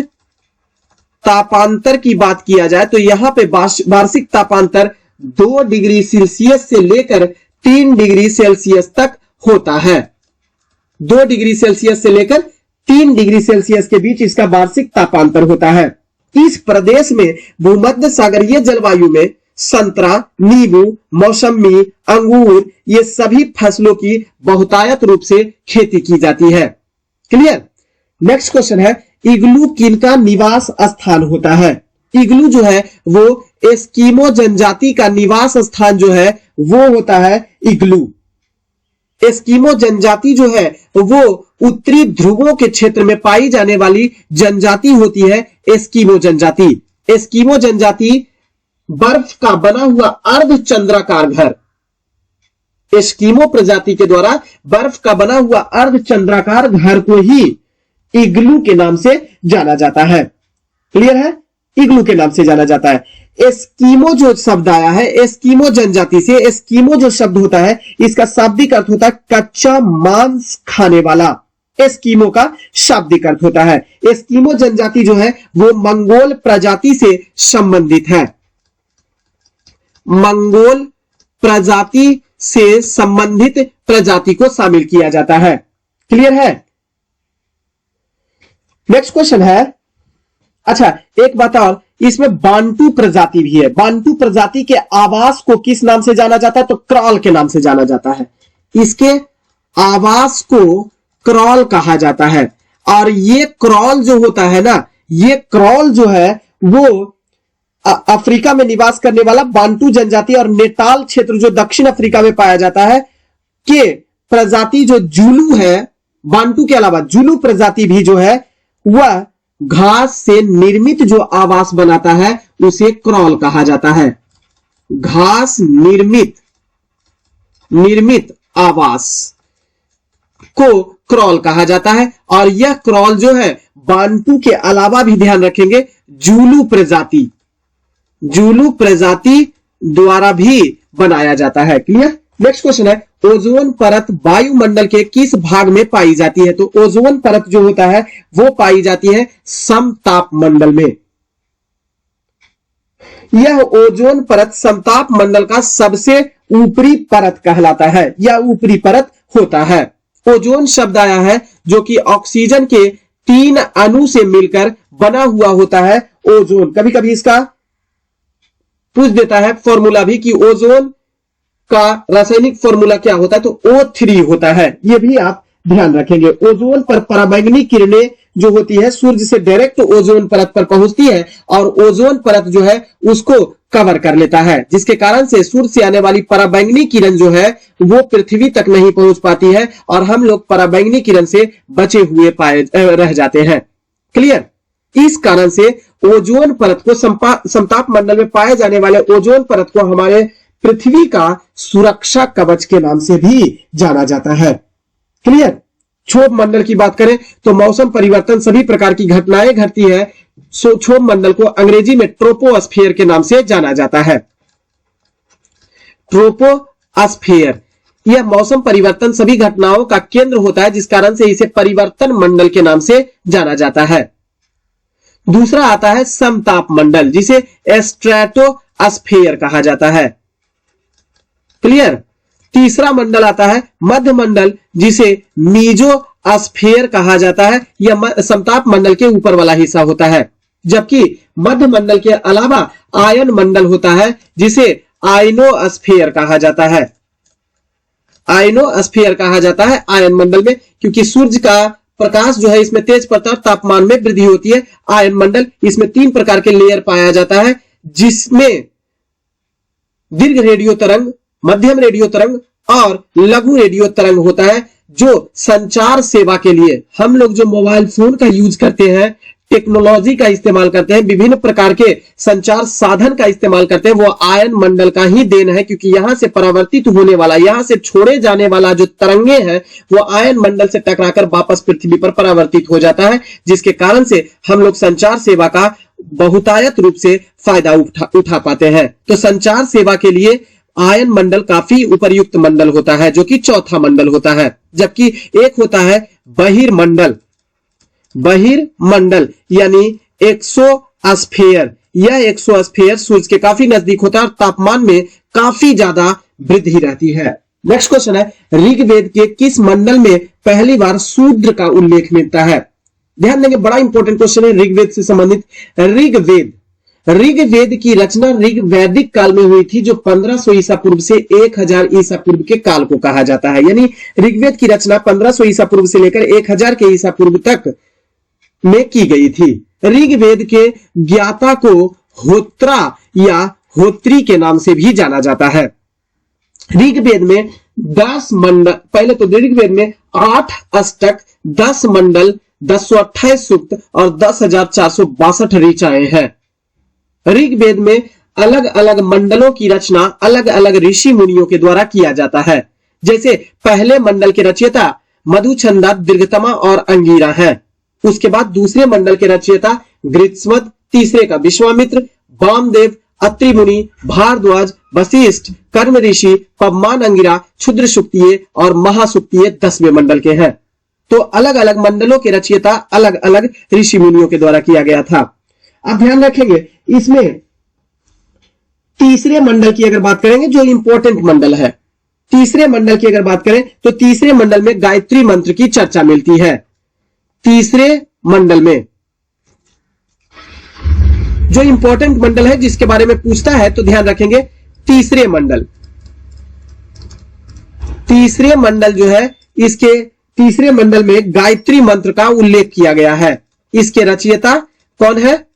तापांतर की बात किया जाए तो यहां पे वार्षिक तापांतर 2 डिग्री सेल्सियस से लेकर 3 डिग्री सेल्सियस तक होता है। 2 डिग्री सेल्सियस से लेकर 3 डिग्री सेल्सियस के बीच इसका वार्षिक तापांतर होता है। इस प्रदेश में भूमध्य सागरीय जलवायु में संतरा, नींबू, मौसमी, अंगूर ये सभी फसलों की बहुतायत रूप से खेती की जाती है। क्लियर? नेक्स्ट क्वेश्चन है, इग्लू किनका निवास स्थान होता है? इग्लू जो है वो एस्किमो जनजाति का निवास स्थान जो है वो होता है इग्लू। एस्किमो जनजाति जो है वो उत्तरी ध्रुवों के क्षेत्र में पाई जाने वाली जनजाति होती है एस्किमो जनजाति। एस्किमो जनजाति बर्फ का बना हुआ अर्धचंद्राकार घर, एस्किमो प्रजाति के द्वारा बर्फ का बना हुआ अर्धचंद्राकार घर को ही इग्लू के नाम से जाना जाता है। क्लियर है? इग्लू के नाम से जाना जाता है। एस्किमो जो शब्द आया है एस्किमो जनजाति से, एस्किमो जो शब्द होता है इसका शाब्दिक अर्थ होता है कच्चा मांस खाने वाला। एस्किमो का शाब्दिक अर्थ होता है। एस्किमो जनजाति जो है वो मंगोल प्रजाति से संबंधित है। मंगोल प्रजाति से संबंधित प्रजाति को शामिल किया जाता है। क्लियर है? नेक्स्ट क्वेश्चन है, अच्छा एक बात और, इसमें बांटू प्रजाति भी है। बांटू प्रजाति के आवास को किस नाम से जाना जाता है? तो क्रॉल के नाम से जाना जाता है। इसके आवास को क्रॉल कहा जाता है। और ये क्रॉल जो होता है ना, ये क्रॉल जो है वो अफ्रीका में निवास करने वाला बांटू जनजाति और नेटाल क्षेत्र जो दक्षिण अफ्रीका में पाया जाता है के प्रजाति जो जुलू है, बांटू के अलावा जुलू प्रजाति भी जो है वह घास से निर्मित जो आवास बनाता है उसे क्रॉल कहा जाता है। घास निर्मित आवास को क्रॉल कहा जाता है। और यह क्रॉल जो है बांटू के अलावा भी ध्यान रखेंगे जुलू प्रजाति द्वारा भी बनाया जाता है। क्लियर? नेक्स्ट क्वेश्चन है, ओजोन परत वायुमंडल के किस भाग में पाई जाती है? तो ओजोन परत जो होता है वो पाई जाती है समताप मंडल में। यह ओजोन परत समताप मंडल का सबसे ऊपरी परत कहलाता है या ऊपरी परत होता है। ओजोन शब्द आया है जो कि ऑक्सीजन के 3 अणु से मिलकर बना हुआ होता है ओजोन। कभी कभी इसका पूछ देता है फॉर्मूला भी कि ओजोन का रासायनिक फॉर्मूला क्या होता है, तो O3 होता है। यह भी आप ध्यान रखेंगे। ओजोन पर पराबैंगनी किरणें जो होती है सूर्य से डायरेक्ट ओजोन परत पर पहुंचती है और ओजोन परत जो है उसको कवर कर लेता है, जिसके कारण से सूर्य से आने वाली पराबैंगनी किरण जो है वो पृथ्वी तक नहीं पहुंच पाती है और हम लोग पराबैंगनी किरण से बचे हुए रह जाते हैं। क्लियर? इस कारण से ओजोन परत को समताप मंडल में पाए जाने वाले ओजोन परत को हमारे पृथ्वी का सुरक्षा कवच के नाम से भी जाना जाता है। क्लियर? क्षोभ मंडल की बात करें तो मौसम परिवर्तन सभी प्रकार की घटनाएं घटती है। क्षोभ मंडल को अंग्रेजी में ट्रोपोस्फियर के नाम से जाना जाता है। ट्रोपोस्फियर यह मौसम परिवर्तन सभी घटनाओं का केंद्र होता है, जिस कारण से इसे परिवर्तन मंडल के नाम से जाना जाता है। दूसरा आता है समताप मंडल, जिसे स्ट्रेटोस्फियर कहा जाता है। क्लियर? तीसरा मंडल आता है मध्य मंडल, जिसे मीजोस्फीयर कहा जाता है। यह समताप मंडल के ऊपर वाला हिस्सा होता है। जबकि मध्य मंडल के अलावा आयन मंडल होता है, जिसे आयनोस्फीयर कहा जाता है। आयनोस्फीयर कहा जाता है आयन मंडल में, क्योंकि सूर्य का प्रकाश जो है इसमें तेज पड़ता है, तापमान में वृद्धि होती है। आयन मंडल, इसमें 3 प्रकार के लेयर पाया जाता है, जिसमें दीर्घ रेडियो तरंग, मध्यम रेडियो तरंग और लघु रेडियो तरंग होता है, जो संचार सेवा के लिए हम लोग जो मोबाइल फोन का यूज करते हैं, टेक्नोलॉजी का इस्तेमाल करते हैं, विभिन्न प्रकार के संचार साधन का इस्तेमाल करते हैं, वो आयन मंडल का ही देन है। क्योंकि यहां से परावर्तित होने वाला, यहां से छोड़े जाने वाला जो तरंगे हैं वो आयन मंडल से टकराकर वापस पृथ्वी पर परावर्तित हो जाता है, जिसके कारण से हम लोग संचार सेवा का बहुतायत रूप से फायदा उठा पाते हैं। तो संचार सेवा के लिए आयन मंडल काफी उपयुक्त मंडल होता है, जो कि चौथा मंडल होता है। जबकि एक होता है बहिर्मंडल। बहिर्मंडल यानी एक्सोस्फीयर। यह एक्सोस्फीयर सूर्य के काफी नजदीक होता है और तापमान में काफी ज्यादा वृद्धि रहती है। नेक्स्ट क्वेश्चन है, ऋग्वेद के किस मंडल में पहली बार शूद्र का उल्लेख मिलता है? ध्यान देंगे, बड़ा इंपॉर्टेंट क्वेश्चन है ऋग्वेद से संबंधित। ऋग्वेद की रचना ऋग्वैदिक काल में हुई थी, जो 1500 ईसा पूर्व से 1000 ईसा पूर्व के काल को कहा जाता है। यानी ऋग्वेद की रचना 1500 ईसा पूर्व से लेकर 1000 के ईसा पूर्व तक में की गई थी। ऋग्वेद के ज्ञाता को होत्रा या होत्री के नाम से भी जाना जाता है। ऋग्वेद में 10 मंडल, पहले तो ऋग्वेद में 8 अष्टक, 10 मंडल, 1028 सूक्त और 10,462 ऋचाएं हैं। ऋग्वेद में अलग अलग मंडलों की रचना अलग अलग ऋषि मुनियों के द्वारा किया जाता है। जैसे पहले मंडल के रचयिता मधुचंदा, दीर्घतमा और अंगिरा हैं। उसके बाद दूसरे मंडल के रचयिता गृत्समद, तीसरे का विश्वामित्र, वामदेव, अत्रि मुनि, भारद्वाज, वशिष्ठ, कर्म ऋषि, पवमान अंगिरा, क्षुद्र सुक्तिये और महासुक्तिये 10वें मंडल के हैं। तो अलग अलग मंडलों के रचयिता अलग अलग ऋषि मुनियों के द्वारा किया गया था। आप ध्यान रखेंगे, इसमें तीसरे मंडल की अगर बात करेंगे, जो इंपॉर्टेंट मंडल है, तीसरे मंडल की अगर बात करें तो तीसरे मंडल में गायत्री मंत्र की चर्चा मिलती है। तीसरे मंडल में जो इंपॉर्टेंट मंडल है जिसके बारे में पूछता है तो ध्यान रखेंगे, तीसरे मंडल जो है, इसके तीसरे मंडल में गायत्री मंत्र का उल्लेख किया गया है। इसके रचयिता कौन है?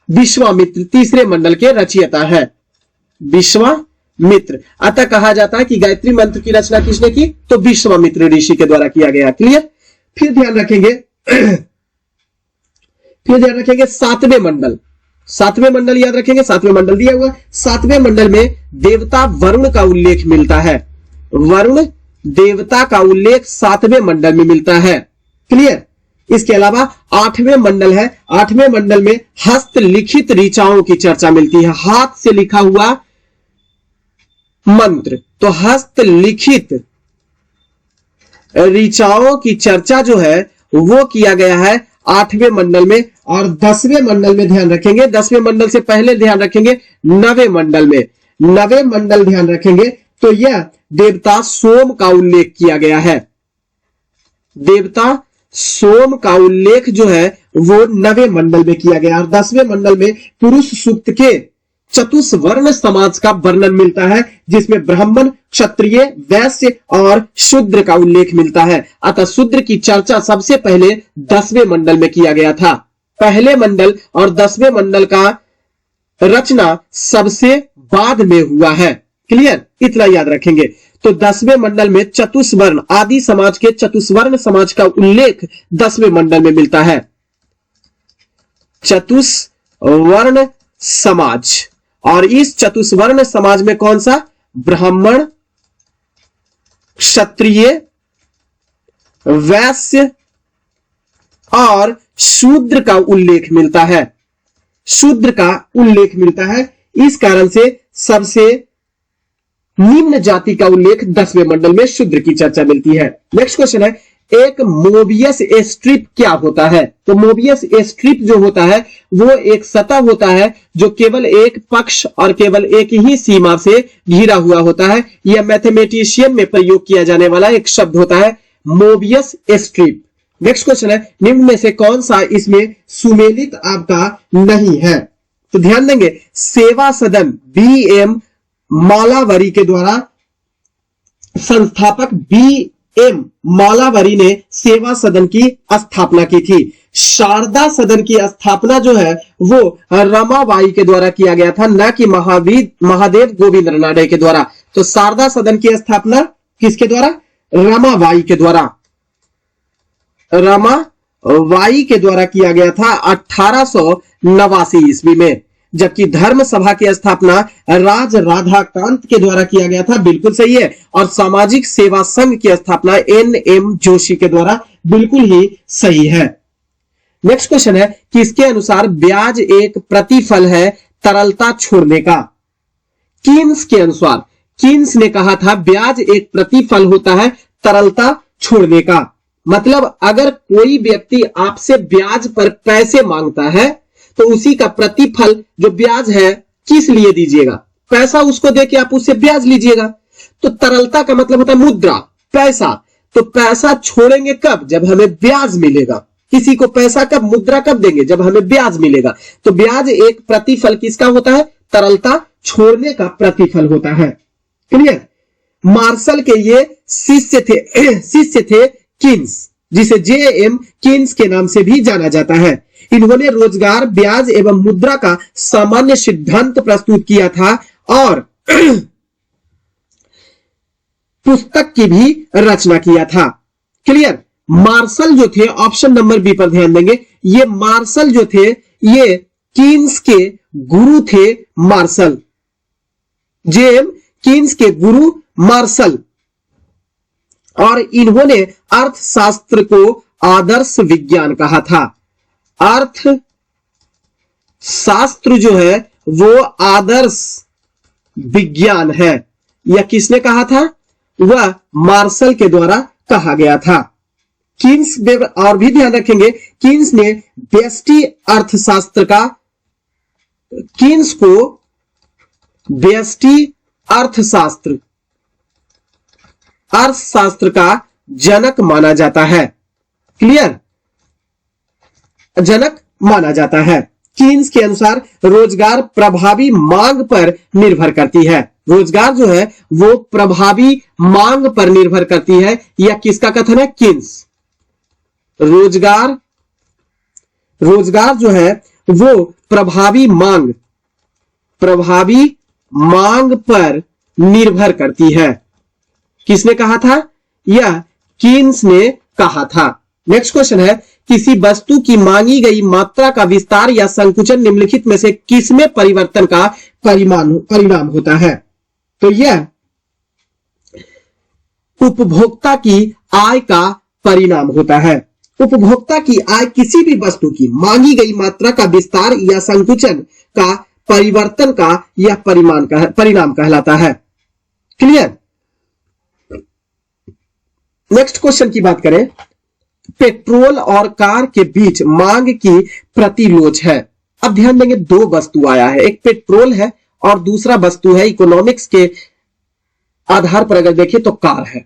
विश्वामित्र तीसरे मंडल के रचयिता है, विश्वामित्र। अतः कहा जाता है कि गायत्री मंत्र की रचना किसने की? तो विश्वामित्र ऋषि के द्वारा किया गया। क्लियर? फिर ध्यान रखेंगे सातवें मंडल याद रखेंगे, सातवें मंडल दिया हुआ। सातवें मंडल में देवता वरुण का उल्लेख मिलता है। वरुण देवता का उल्लेख सातवें मंडल में मिलता है। क्लियर? इसके अलावा 8वें मंडल है। 8वें मंडल में हस्तलिखित ऋचाओं की चर्चा मिलती है, हाथ से लिखा हुआ मंत्र। तो हस्तलिखित ऋचाओं की चर्चा जो है वो किया गया है 8वें मंडल में। और 10वें मंडल में ध्यान रखेंगे, 10वें मंडल से पहले ध्यान रखेंगे 9वें मंडल में। 9वें मंडल ध्यान रखेंगे तो यह देवता सोम का उल्लेख किया गया है। देवता सोम का उल्लेख जो है वो 9वें मंडल में किया गया और 10वें मंडल में पुरुष सूक्त के चतुष्वर्ण समाज का वर्णन मिलता है, जिसमें ब्राह्मण, क्षत्रिय, वैश्य और शूद्र का उल्लेख मिलता है। अतः शूद्र की चर्चा सबसे पहले 10वें मंडल में किया गया था। पहले मंडल और 10वें मंडल का रचना सबसे बाद में हुआ है। क्लियर, इतना याद रखेंगे। तो 10वें मंडल में चतुष्वर्ण आदि समाज के चतुष्वर्ण समाज का उल्लेख 10वें मंडल में मिलता है। चतुष्वर्ण समाज, और इस चतुष्वर्ण समाज में कौन सा? ब्राह्मण, क्षत्रिय, वैश्य और शूद्र का उल्लेख मिलता है। शूद्र का उल्लेख मिलता है। इस कारण से सबसे निम्न जाति का उल्लेख 10वें मंडल में शूद्र की चर्चा मिलती है। नेक्स्ट क्वेश्चन है, एक मोबियस स्ट्रिप क्या होता है? तो मोबियस स्ट्रिप जो होता है वो एक सतह होता है जो केवल एक पक्ष और केवल एक ही सीमा से घिरा हुआ होता है। यह मैथमेटिशियन में प्रयोग किया जाने वाला एक शब्द होता है, मोबियस स्ट्रिप। नेक्स्ट क्वेश्चन है, निम्न में से कौन सा इसमें सुमेलित आपका नहीं है? तो ध्यान देंगे, सेवा सदन BM मालावरी के द्वारा, संस्थापक BM मालावरी ने सेवा सदन की स्थापना की थी। शारदा सदन की स्थापना जो है वो रमाबाई के द्वारा किया गया था, न कि महादेव गोविंद रानडे के द्वारा। तो शारदा सदन की स्थापना किसके द्वारा? रमाबाई के द्वारा, रमाबाई के द्वारा किया गया था 1889 ईस्वी में। जबकि धर्म सभा की स्थापना राज राधाकांत के द्वारा किया गया था, बिल्कुल सही है। और सामाजिक सेवा संघ की स्थापना NM जोशी के द्वारा, बिल्कुल ही सही है। नेक्स्ट क्वेश्चन है, किसके अनुसार ब्याज एक प्रतिफल है तरलता छोड़ने का? कीन्स के अनुसार। कीन्स ने कहा था ब्याज एक प्रतिफल होता है तरलता छोड़ने का। मतलब अगर कोई व्यक्ति आपसे ब्याज पर पैसे मांगता है तो उसी का प्रतिफल जो ब्याज है किस लिए दीजिएगा? पैसा उसको देके आप उससे ब्याज लीजिएगा। तो तरलता का मतलब होता है मुद्रा, पैसा। तो पैसा छोड़ेंगे कब? जब हमें ब्याज मिलेगा। किसी को पैसा कब, मुद्रा कब देंगे? जब हमें ब्याज मिलेगा। तो ब्याज एक प्रतिफल किसका होता है? तरलता छोड़ने का प्रतिफल होता है। क्लियर? मार्शल के ये शिष्य थे कीन्स, जिसे JM कीन्स के नाम से भी जाना जाता है। इन्होंने रोजगार, ब्याज एवं मुद्रा का सामान्य सिद्धांत प्रस्तुत किया था और पुस्तक की भी रचना किया था। क्लियर? मार्शल जो थे, ऑप्शन नंबर बी पर ध्यान देंगे, ये मार्शल जो थे ये कीन्स के गुरु थे। मार्शल, JM कीन्स के गुरु मार्शल, और इन्होंने अर्थशास्त्र को आदर्श विज्ञान कहा था। अर्थशास्त्र जो है वो आदर्श विज्ञान है, यह किसने कहा था? वह मार्शल के द्वारा कहा गया था। कीन्स, और भी ध्यान रखेंगे, कीन्स ने व्यष्टि अर्थशास्त्र का, कीन्स को व्यष्टि अर्थशास्त्र का जनक माना जाता है। क्लियर? जनक माना जाता है। कीन्स के अनुसार रोजगार प्रभावी मांग पर निर्भर करती है। रोजगार जो है वो प्रभावी मांग पर निर्भर करती है, यह किसका कथन है? कीन्स। रोजगार जो है वो प्रभावी मांग पर निर्भर करती है। किसने कहा था? यह कीन्स ने कहा था। नेक्स्ट क्वेश्चन है, किसी वस्तु की मांगी गई मात्रा का विस्तार या संकुचन निम्नलिखित में से किसमें परिवर्तन का परिणाम होता है? तो यह उपभोक्ता की आय का परिणाम होता है। उपभोक्ता की आय किसी भी वस्तु की मांगी गई मात्रा का विस्तार या संकुचन का परिवर्तन का यह परिणाम कहलाता है। क्लियर? नेक्स्ट क्वेश्चन की बात करें, पेट्रोल और कार के बीच मांग की प्रतिलोच है। अब ध्यान देंगे, दो वस्तु आया है, एक पेट्रोल है और दूसरा वस्तु है, इकोनॉमिक्स के आधार पर अगर देखें तो कार है।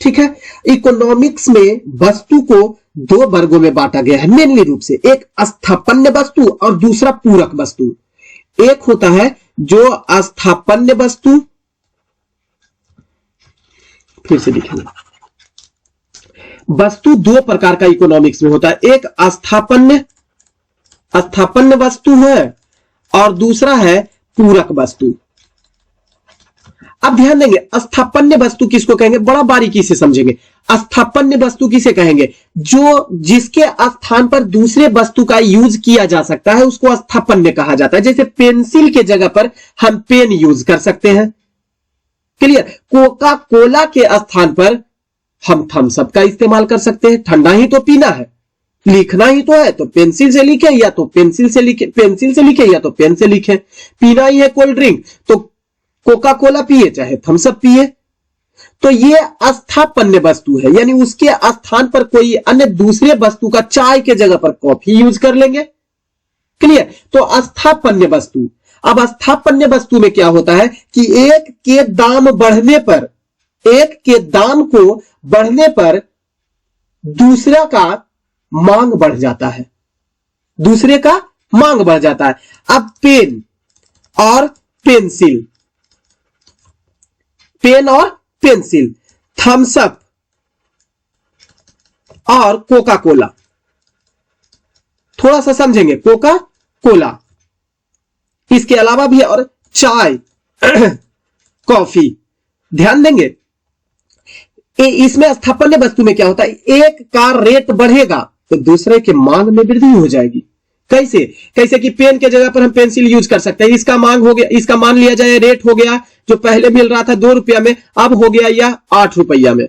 ठीक है। इकोनॉमिक्स में वस्तु को दो वर्गों में बांटा गया है मेनली रूप से, एक स्थापन्य वस्तु और दूसरा पूरक वस्तु। एक होता है जो स्थापन्य वस्तु, फिर से लिखेंगे, वस्तु दो प्रकार का इकोनॉमिक्स में होता है, एक स्थापन्य वस्तु है और दूसरा है पूरक वस्तु। अब ध्यान देंगे, स्थापन्य वस्तु किसको कहेंगे, बड़ा बारीकी से समझेंगे। स्थापन्य वस्तु किसे कहेंगे, जो जिसके स्थान पर दूसरे वस्तु का यूज किया जा सकता है उसको स्थापन्य कहा जाता है। जैसे पेंसिल के जगह पर हम पेन यूज कर सकते हैं, क्लियर। कोका कोला के स्थान पर हम थम्स अप का इस्तेमाल कर सकते हैं, ठंडा ही तो पीना है, लिखना ही तो है तो पेंसिल से लिखे या तो पेंसिल से लिखे या तो पेन से लिखे, पीना ही है कोल्ड ड्रिंक तो कोका कोला पिए चाहे थम्स अप पिए। तो ये स्थापन्य वस्तु है, यानी उसके स्थान पर कोई अन्य दूसरे वस्तु का, चाय के जगह पर कॉफी यूज कर लेंगे, क्लियर। तो स्थापन्य वस्तु, अब स्थापन्य वस्तु में क्या होता है कि एक के दाम को बढ़ने पर दूसरा का मांग बढ़ जाता है, दूसरे का मांग बढ़ जाता है। अब पेन और पेंसिल, पेन और पेंसिल, थम्स अप और कोका कोला, थोड़ा सा समझेंगे, कोका कोला, इसके अलावा भी और चाय कॉफी, ध्यान देंगे। इसमें स्थापन्य वस्तु में क्या होता है, एक का रेट बढ़ेगा तो दूसरे के मांग में वृद्धि हो जाएगी। कैसे कि पेन के जगह पर हम पेंसिल यूज कर सकते हैं, इसका मांग हो गया, इसका मान लिया जाए रेट हो गया, जो पहले मिल रहा था 2 रुपया में अब हो गया या 8 रुपया में,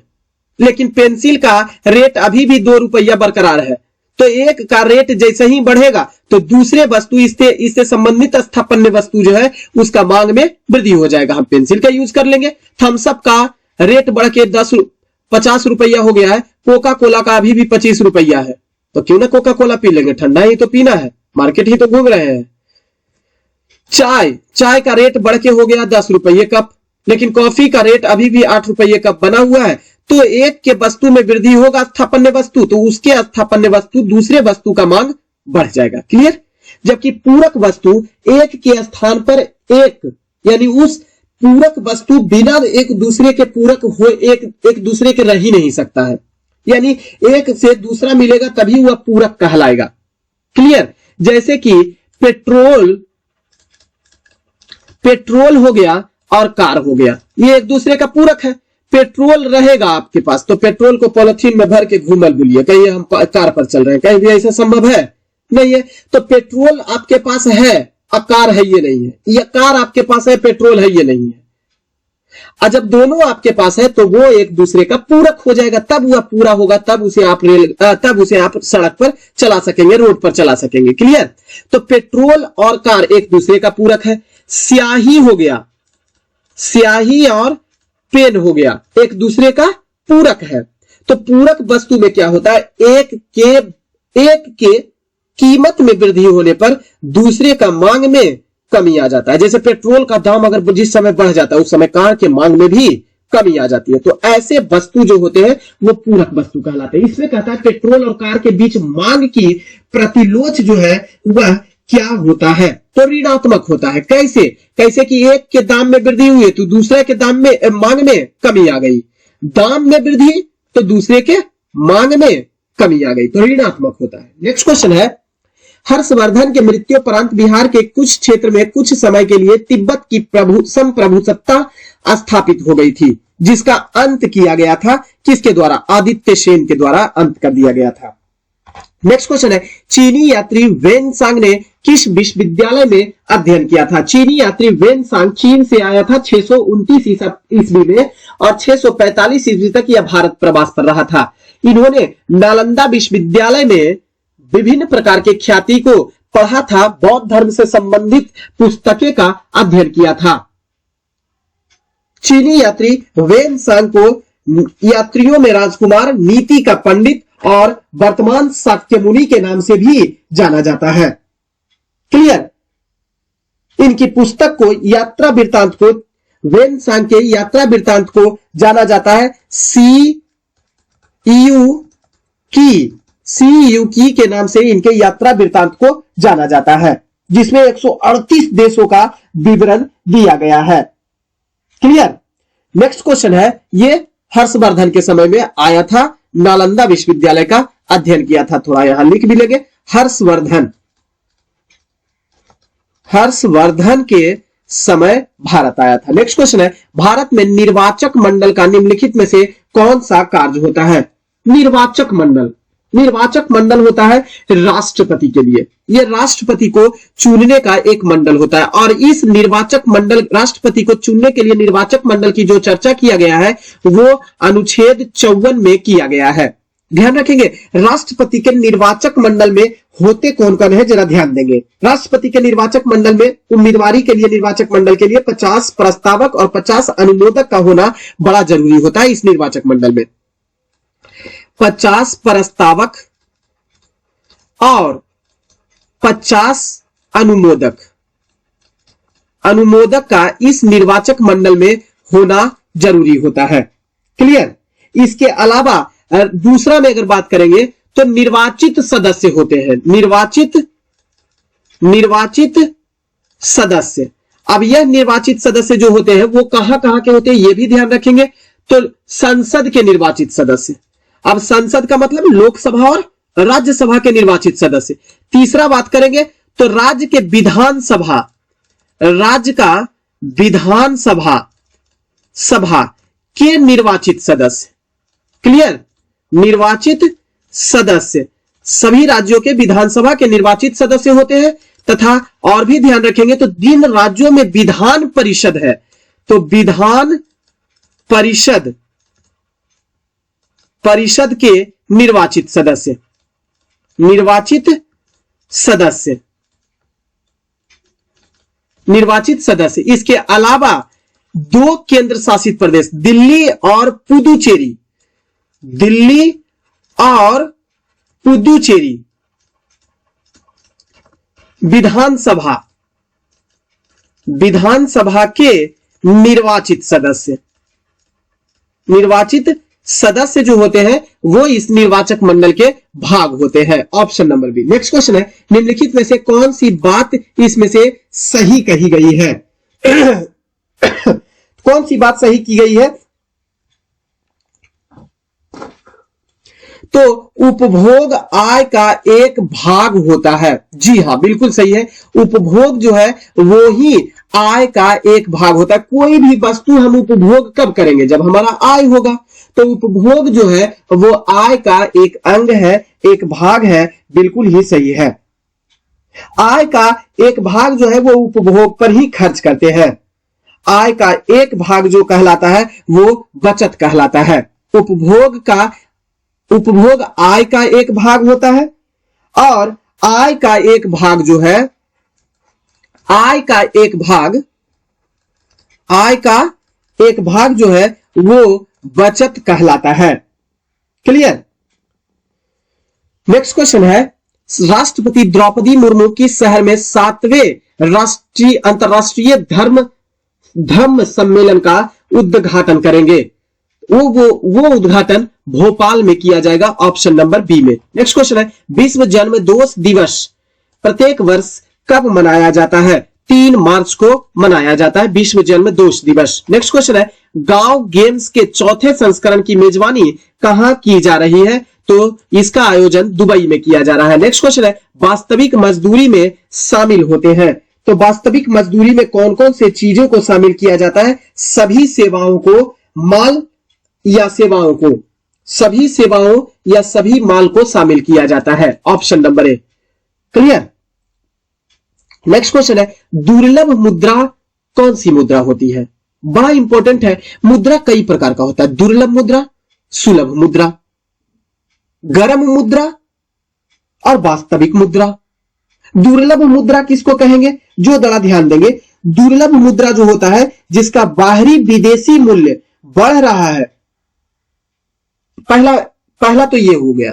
लेकिन पेंसिल का रेट अभी भी 2 रुपया बरकरार है। तो एक का रेट जैसे ही बढ़ेगा तो दूसरे वस्तु इससे संबंधित स्थापन्य वस्तु जो है उसका मांग में वृद्धि हो जाएगा, हम पेंसिल का यूज कर लेंगे। थम्स अप का रेट बढ़ के 50 रुपया हो गया है, कोका कोला का अभी भी 25 रुपया है, तो क्यों ना कोका कोला पी लेंगे, ठंडा ही तो पीना है, मार्केट ही तो घूम रहे हैं। चाय का रेट बढ़ के हो गया 10 रुपये कप, लेकिन कॉफी का रेट अभी भी 8 रुपये कप बना हुआ है, तो एक के वस्तु में वृद्धि होगा स्थापन्य वस्तु, तो उसके स्थापन्य वस्तु दूसरे वस्तु का मांग बढ़ जाएगा, क्लियर। जबकि पूरक वस्तु एक के स्थान पर एक, यानी उस पूरक वस्तु बिना एक दूसरे के पूरक हो एक दूसरे के रह ही नहीं सकता है, यानी एक से दूसरा मिलेगा तभी वह पूरक कहलाएगा, क्लियर। जैसे कि पेट्रोल हो गया और कार हो गया, ये एक दूसरे का पूरक है। पेट्रोल रहेगा आपके पास तो पेट्रोल को पॉलिथीन में भर के घूमल बुलिए, कहीं हम कार पर चल रहे हैं, कहीं भी ऐसा संभव है नहीं है। तो पेट्रोल आपके पास है और कार है ये नहीं है, या कार आपके पास है पेट्रोल है ये नहीं है। और जब दोनों आपके पास है तो वो एक दूसरे का पूरक हो जाएगा, तब वह पूरा होगा, तब उसे आप सड़क पर चला सकेंगे, रोड पर चला सकेंगे, क्लियर। तो पेट्रोल और कार एक दूसरे का पूरक है। स्याही हो गया, स्याही और पेन हो गया, एक दूसरे का पूरक है। तो पूरक वस्तु में क्या होता है, एक के कीमत में वृद्धि होने पर दूसरे का मांग में कमी आ जाता है। जैसे पेट्रोल का दाम अगर जिस समय बढ़ जाता है उस समय कार के मांग में भी कमी आ जाती है। तो ऐसे वस्तु जो होते हैं वो पूरक वस्तु कहलाते हैं। इसमें कहता है पेट्रोल और कार के बीच मांग की प्रतिलोच जो है वह क्या होता है, तो ऋणात्मक होता है। कैसे कि एक के दाम में वृद्धि हुई तो दूसरे के दाम में मांग में कमी आ गई, दाम में वृद्धि तो दूसरे के मांग में कमी आ गई, तो ऋणात्मक होता है। नेक्स्ट क्वेश्चन है, हर्षवर्धन के मृत्युपरांत बिहार के कुछ क्षेत्र में कुछ समय के लिए तिब्बत की संप्रभुसत्ता स्थापित हो गई थी, जिसका अंत किया गया था किसके द्वारा, आदित्य सेन के द्वारा अंत कर दिया गया था। नेक्स्ट क्वेश्चन है, चीनी यात्री वेनसांग ने किस विश्वविद्यालय में अध्ययन किया था। चीनी यात्री वेनसांग चीन से आया था 629 ईस्वी में और 645 ईस्वी तक यह भारत प्रवास पर रहा था। इन्होंने नालंदा विश्वविद्यालय में विभिन्न प्रकार के ख्याति को पढ़ा था, बौद्ध धर्म से संबंधित पुस्तकें का अध्ययन किया था। चीनी यात्री वेनसांग को यात्रियों में राजकुमार, नीति का पंडित और वर्तमान शाक्य मुनि के नाम से भी जाना जाता है, क्लियर। इनकी पुस्तक को, यात्रा वृत्तांत को वेनसांग के यात्रा वृत्तांत को जाना जाता है सीयू की के नाम से इनके यात्रा वृत्तांत को जाना जाता है, जिसमें 138 देशों का विवरण दिया गया है। क्लियर। नेक्स्ट क्वेश्चन है, ये हर्षवर्धन के समय में आया था, नालंदा विश्वविद्यालय का अध्ययन किया था। थोड़ा यहां लिख भी लेंगे, हर्षवर्धन के समय भारत आया था। नेक्स्ट क्वेश्चन है, भारत में निर्वाचक मंडल का निम्नलिखित में से कौन सा कार्य होता है? निर्वाचक मंडल होता है राष्ट्रपति के लिए। यह राष्ट्रपति को चुनने का एक मंडल होता है, और इस निर्वाचक मंडल, राष्ट्रपति को चुनने के लिए निर्वाचक मंडल की जो चर्चा किया गया है वो अनुच्छेद 54 में किया गया है। ध्यान रखेंगे, राष्ट्रपति के निर्वाचक मंडल में होते कौन कौन है, जरा ध्यान देंगे। राष्ट्रपति के निर्वाचक मंडल में उम्मीदवारी के लिए, निर्वाचक मंडल के लिए 50 प्रस्तावक और 50 अनुमोदक का होना बड़ा जरूरी होता है। इस निर्वाचक मंडल में 50 प्रस्तावक और 50 अनुमोदक का इस निर्वाचक मंडल में होना जरूरी होता है। क्लियर। इसके अलावा दूसरा में अगर बात करेंगे तो निर्वाचित सदस्य होते हैं, निर्वाचित सदस्य। अब यह निर्वाचित सदस्य जो होते हैं वो कहां कहां के होते हैं ये भी ध्यान रखेंगे। तो संसद के निर्वाचित सदस्य, अब संसद का मतलब लोकसभा और राज्यसभा के निर्वाचित सदस्य। तीसरा बात करेंगे तो राज्य के विधानसभा, राज्य का विधानसभा के निर्वाचित सदस्य। क्लियर। निर्वाचित सदस्य सभी राज्यों के विधानसभा के निर्वाचित सदस्य होते हैं। तथा और भी ध्यान रखेंगे तो जिन राज्यों में विधान परिषद है तो विधान परिषद के निर्वाचित सदस्य। इसके अलावा 2 केंद्र शासित प्रदेश, दिल्ली और पुदुचेरी विधानसभा के निर्वाचित सदस्य जो होते हैं वो इस निर्वाचक मंडल के भाग होते हैं। Option number B. Next question है, निम्नलिखित में से कौन सी बात इसमें से सही कही गई है? कौन सी बात सही की गई है? तो उपभोग आय का एक भाग होता है। जी हां, बिल्कुल सही है। उपभोग जो है वो ही आय का एक भाग होता है। कोई भी वस्तु हम उपभोग कब करेंगे? जब हमारा आय होगा। तो उपभोग जो है वो आय का एक अंग है, एक भाग है। बिल्कुल ही सही है। आय का एक भाग जो है वो उपभोग पर ही खर्च करते हैं। आय का एक भाग जो कहलाता है वो बचत कहलाता है। उपभोग आय का एक भाग होता है, और आय का एक भाग जो है, आय का एक भाग जो है वो बचत कहलाता है। क्लियर। नेक्स्ट क्वेश्चन है, राष्ट्रपति द्रौपदी मुर्मू किस शहर में 7वें अंतरराष्ट्रीय धर्म सम्मेलन का उद्घाटन करेंगे? वो उद्घाटन भोपाल में किया जाएगा। ऑप्शन नंबर बी में। नेक्स्ट क्वेश्चन है, विश्व जन्मदिवस दिवस प्रत्येक वर्ष कब मनाया जाता है? 3 मार्च को मनाया जाता है विश्व जन्मदिवस दिवस। नेक्स्ट क्वेश्चन है, गांव गेम्स के 4थे संस्करण की मेजबानी कहां की जा रही है? तो इसका आयोजन दुबई में किया जा रहा है। नेक्स्ट क्वेश्चन है, वास्तविक मजदूरी में शामिल होते हैं। तो वास्तविक मजदूरी में कौन कौन से चीजों को शामिल किया जाता है? सभी सेवाओं को, माल या सेवाओं को, सभी सेवाओं या सभी माल को शामिल किया जाता है। Option number A. Clear. Next question है, दुर्लभ मुद्रा कौन सी मुद्रा होती है? बड़ा इंपॉर्टेंट है। मुद्रा कई प्रकार का होता है। दुर्लभ मुद्रा, सुलभ मुद्रा, गर्म मुद्रा और वास्तविक मुद्रा। दुर्लभ मुद्रा किसको कहेंगे? जो जरा ध्यान देंगे, दुर्लभ मुद्रा जो होता है जिसका बाहरी विदेशी मूल्य बढ़ रहा है। पहला तो यह हो गया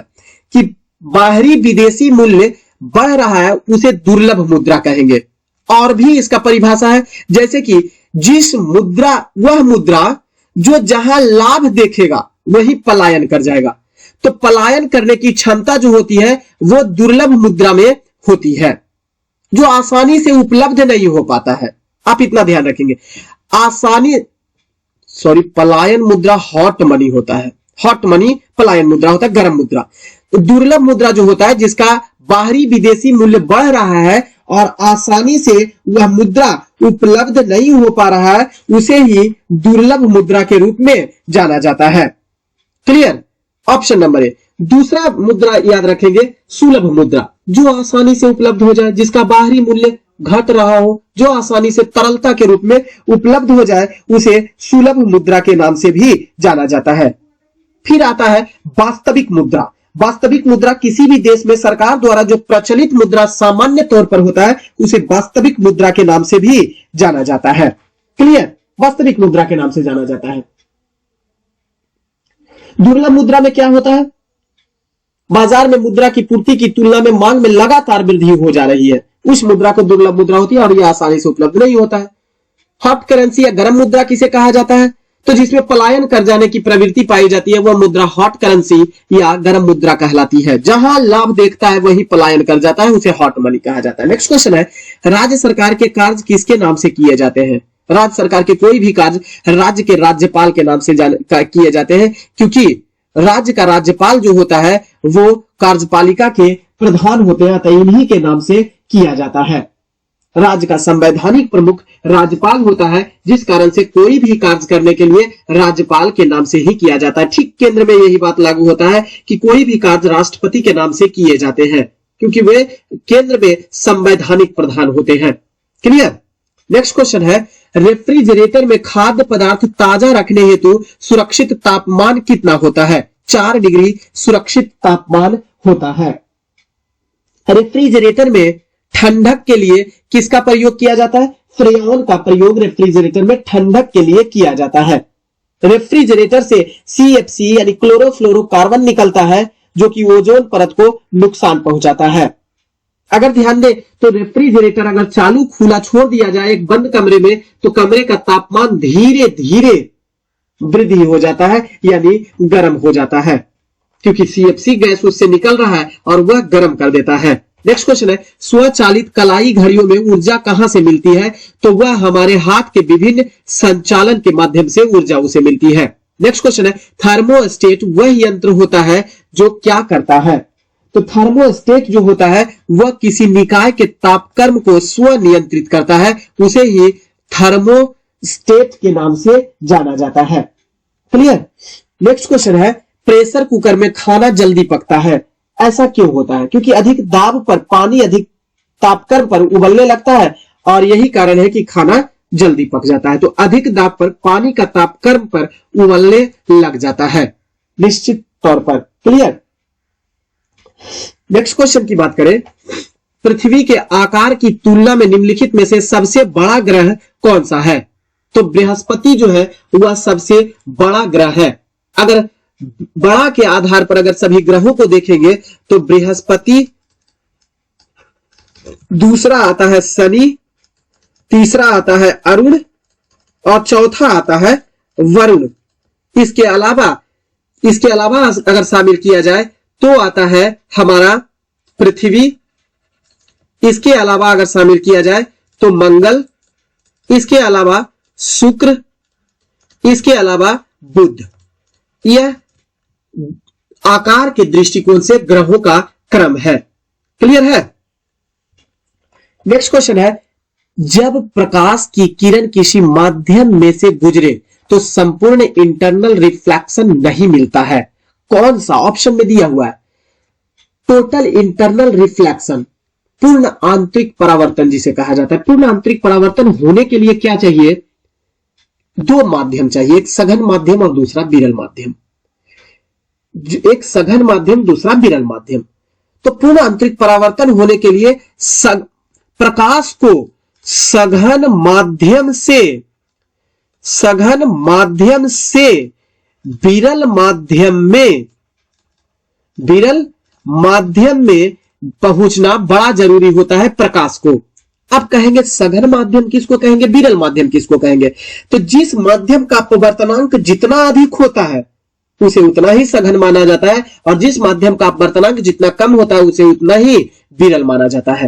कि बाहरी विदेशी मूल्य बढ़ रहा है, उसे दुर्लभ मुद्रा कहेंगे। और भी इसका परिभाषा है, जैसे कि जिस मुद्रा, वह मुद्रा जो जहां लाभ देखेगा वही पलायन कर जाएगा। तो पलायन करने की क्षमता जो होती है वो दुर्लभ मुद्रा में होती है, जो आसानी से उपलब्ध नहीं हो पाता है। आप इतना ध्यान रखेंगे। पलायन मुद्रा हॉट मनी होता है, हॉट मनी पलायन मुद्रा होता है, गर्म मुद्रा। तो दुर्लभ मुद्रा जो होता है जिसका बाहरी विदेशी मूल्य बढ़ रहा है और आसानी से वह मुद्रा उपलब्ध नहीं हो पा रहा है, उसे ही दुर्लभ मुद्रा के रूप में जाना जाता है। क्लियर? Option number A. दूसरा मुद्रा याद रखेंगे, सुलभ मुद्रा, जो आसानी से उपलब्ध हो जाए, जिसका बाहरी मूल्य घट रहा हो, जो आसानी से तरलता के रूप में उपलब्ध हो जाए, उसे सुलभ मुद्रा के नाम से भी जाना जाता है। फिर आता है वास्तविक मुद्रा। वास्तविक मुद्रा किसी भी देश में सरकार द्वारा जो प्रचलित मुद्रा सामान्य तौर पर होता है, उसे वास्तविक मुद्रा के नाम से भी जाना जाता है। क्लियर? वास्तविक मुद्रा के नाम से जाना जाता है। दुर्लभ मुद्रा में क्या होता है? बाजार में मुद्रा की पूर्ति की तुलना में मांग में लगातार वृद्धि हो जा रही है, उस मुद्रा को दुर्लभ मुद्रा होती है और यह आसानी से उपलब्ध नहीं होता है। हॉट करेंसी या गर्म मुद्रा किसे कहा जाता है? तो जिसमें पलायन कर जाने की प्रवृत्ति पाई जाती है वह मुद्रा हॉट करेंसी या गर्म मुद्रा कहलाती है। जहां लाभ देखता है वही पलायन कर जाता है, उसे हॉट मनी कहा जाता है। नेक्स्ट क्वेश्चन है, राज्य सरकार के कार्य किसके नाम से किए जाते हैं? राज्य सरकार के कोई भी कार्य राज्य के राज्यपाल के नाम से किए जाते हैं, क्योंकि राज्य का राज्यपाल जो होता है वो कार्यपालिका के प्रधान होते हैं, तो इन्हीं के नाम से किया जाता है। राज्य का संवैधानिक प्रमुख राज्यपाल होता है, जिस कारण से कोई भी कार्य करने के लिए राज्यपाल के नाम से ही किया जाता है। ठीक केंद्र में यही बात लागू होता है कि कोई भी कार्य राष्ट्रपति के नाम से किए जाते हैं, क्योंकि वे केंद्र में संवैधानिक प्रधान होते हैं। क्लियर? नेक्स्ट क्वेश्चन है, रेफ्रिजरेटर में खाद्य पदार्थ ताजा रखने हेतु सुरक्षित तापमान कितना होता है? 4 डिग्री सुरक्षित तापमान होता है। रेफ्रिजरेटर में ठंडक के लिए किसका प्रयोग किया जाता है? फ्रेऑन का प्रयोग रेफ्रिजरेटर में ठंडक के लिए किया जाता है। रेफ्रिजरेटर से CFC यानी क्लोरोफ्लोरोकार्बन निकलता है, जो कि ओजोन परत को नुकसान पहुंचाता है। अगर ध्यान दें तो रेफ्रिजरेटर अगर चालू खुला छोड़ दिया जाए एक बंद कमरे में, तो कमरे का तापमान धीरे धीरे वृद्धि हो जाता है, यानी गर्म हो जाता है, क्योंकि CFC गैस उससे निकल रहा है और वह गर्म कर देता है। नेक्स्ट क्वेश्चन है, स्वचालित कलाई घड़ियों में ऊर्जा कहां से मिलती है? तो वह हमारे हाथ के विभिन्न संचालन के माध्यम से ऊर्जा उसे मिलती है। नेक्स्ट क्वेश्चन है, थर्मोस्टेट वह यंत्र होता है जो क्या करता है? तो थर्मोस्टेट जो होता है वह किसी निकाय के तापक्रम को स्वनियंत्रित करता है, उसे ही थर्मोस्टेट के नाम से जाना जाता है। क्लियर? नेक्स्ट क्वेश्चन है, प्रेशर कुकर में खाना जल्दी पकता है, ऐसा क्यों होता है? क्योंकि अधिक दाब पर पानी अधिक तापक्रम पर उबलने लगता है और यही कारण है कि खाना जल्दी पक जाता है। तो अधिक दाब पर पानी का तापक्रम पर उबलने लग जाता है निश्चित तौर पर। क्लियर? नेक्स्ट क्वेश्चन की बात करें, पृथ्वी के आकार की तुलना में निम्नलिखित में से सबसे बड़ा ग्रह कौन सा है? तो बृहस्पति जो है वह सबसे बड़ा ग्रह है। अगर बड़ा के आधार पर अगर सभी ग्रहों को देखेंगे तो बृहस्पति, दूसरा आता है शनि, तीसरा आता है अरुण और चौथा आता है वरुण। इसके अलावा अगर शामिल किया जाए तो आता है हमारा पृथ्वी, इसके अलावा अगर शामिल किया जाए तो मंगल, इसके अलावा शुक्र, इसके अलावा बुध। यह आकार के दृष्टिकोण से ग्रहों का क्रम है। क्लियर है? नेक्स्ट क्वेश्चन है, जब प्रकाश की किरण किसी माध्यम में से गुजरे तो संपूर्ण इंटरनल रिफ्लेक्शन नहीं मिलता है, कौन सा? ऑप्शन में दिया हुआ है, टोटल इंटरनल रिफ्लेक्शन, पूर्ण आंतरिक परावर्तन जिसे कहा जाता है। पूर्ण आंतरिक परावर्तन होने के लिए क्या चाहिए? 2 माध्यम चाहिए, एक सघन माध्यम और दूसरा विरल माध्यम। एक सघन माध्यम, दूसरा विरल माध्यम। तो पूर्ण आंतरिक परावर्तन होने के लिए प्रकाश को सघन माध्यम से विरल माध्यम में पहुंचना बड़ा जरूरी होता है प्रकाश को। अब कहेंगे सघन माध्यम किसको कहेंगे, विरल माध्यम किसको कहेंगे। तो जिस माध्यम का अपवर्तनांक जितना अधिक होता है उसे उतना ही सघन माना जाता है, और जिस माध्यम का अपवर्तनांक जितना कम होता है उसे उतना ही विरल माना जाता है।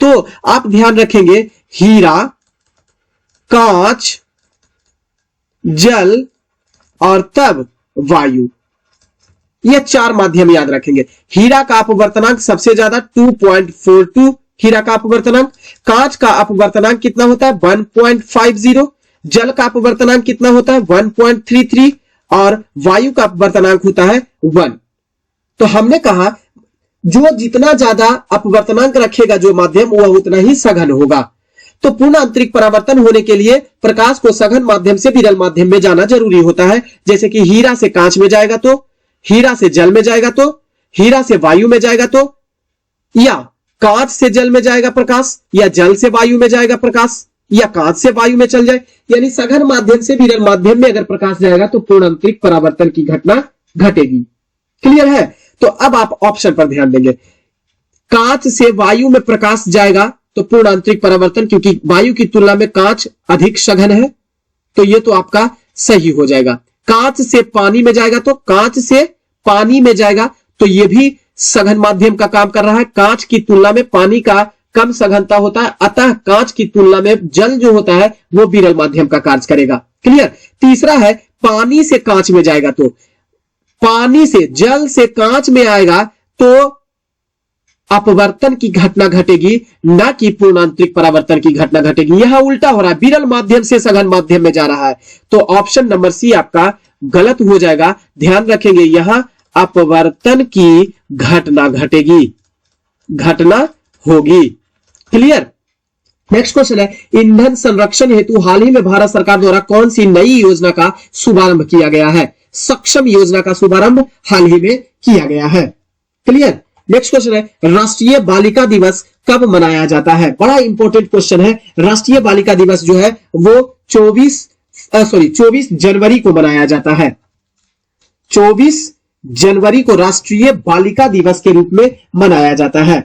तो आप ध्यान रखेंगे, हीरा, कांच, जल और तब वायु, ये चार माध्यम याद रखेंगे। हीरा का अपवर्तनांक सबसे ज्यादा 2.42 हीरा का अपवर्तनांक, कांच का अपवर्तनांक कितना होता है 1.50, जल का अपवर्तनांक कितना होता है 1.33 और वायु का अपवर्तनांक होता है 1। तो हमने कहा जो जितना ज्यादा अपवर्तनांक रखेगा जो माध्यम, वह उतना ही सघन होगा। तो पूर्ण आंतरिक परावर्तन होने के लिए प्रकाश को सघन माध्यम से विरल माध्यम में जाना जरूरी होता है। जैसे कि हीरा से कांच में जाएगा तो, हीरा से जल में जाएगा तो, हीरा से वायु में जाएगा तो, या कांच से जल में जाएगा प्रकाश, या जल से वायु में जाएगा प्रकाश, या कांच से वायु में चल जाए। यानी सघन माध्यम से विरल माध्यम में अगर प्रकाश जाएगा तो पूर्ण आंतरिक परावर्तन की घटना घटेगी। क्लियर है। तो अब आप ऑप्शन पर ध्यान देंगे, कांच से वायु में प्रकाश जाएगा तो पूर्ण आंतरिक परावर्तन, क्योंकि वायु की तुलना में कांच अधिक सघन है, तो ये तो आपका सही हो जाएगा। कांच से पानी में जाएगा तो, कांच से पानी में जाएगा तो ये भी सघन माध्यम का काम कर रहा है। कांच की तुलना में पानी का कम सघनता होता है, अतः कांच की तुलना में जल जो होता है वो विरल माध्यम का कार्य करेगा। क्लियर। तीसरा है पानी से कांच में जाएगा तो, पानी से जल से कांच में आएगा तो अपवर्तन की घटना घटेगी, ना कि पूर्ण आंतरिक परावर्तन की घटना घटेगी। यहां उल्टा हो रहा है, विरल माध्यम से सघन माध्यम में जा रहा है। तो ऑप्शन नंबर सी आपका गलत हो जाएगा। ध्यान रखेंगे, यहां अपवर्तन की घटना घटेगी, घटना होगी। क्लियर। नेक्स्ट क्वेश्चन है, ईंधन संरक्षण हेतु हाल ही में भारत सरकार द्वारा कौन सी नई योजना का शुभारंभ किया गया है। सक्षम योजना का शुभारंभ हाल ही में किया गया है। क्लियर। नेक्स्ट क्वेश्चन है, राष्ट्रीय बालिका दिवस कब मनाया जाता है। बड़ा इंपॉर्टेंट क्वेश्चन है। राष्ट्रीय बालिका दिवस जो है वो 24 जनवरी को मनाया जाता है। 24 जनवरी को राष्ट्रीय बालिका दिवस के रूप में मनाया जाता है।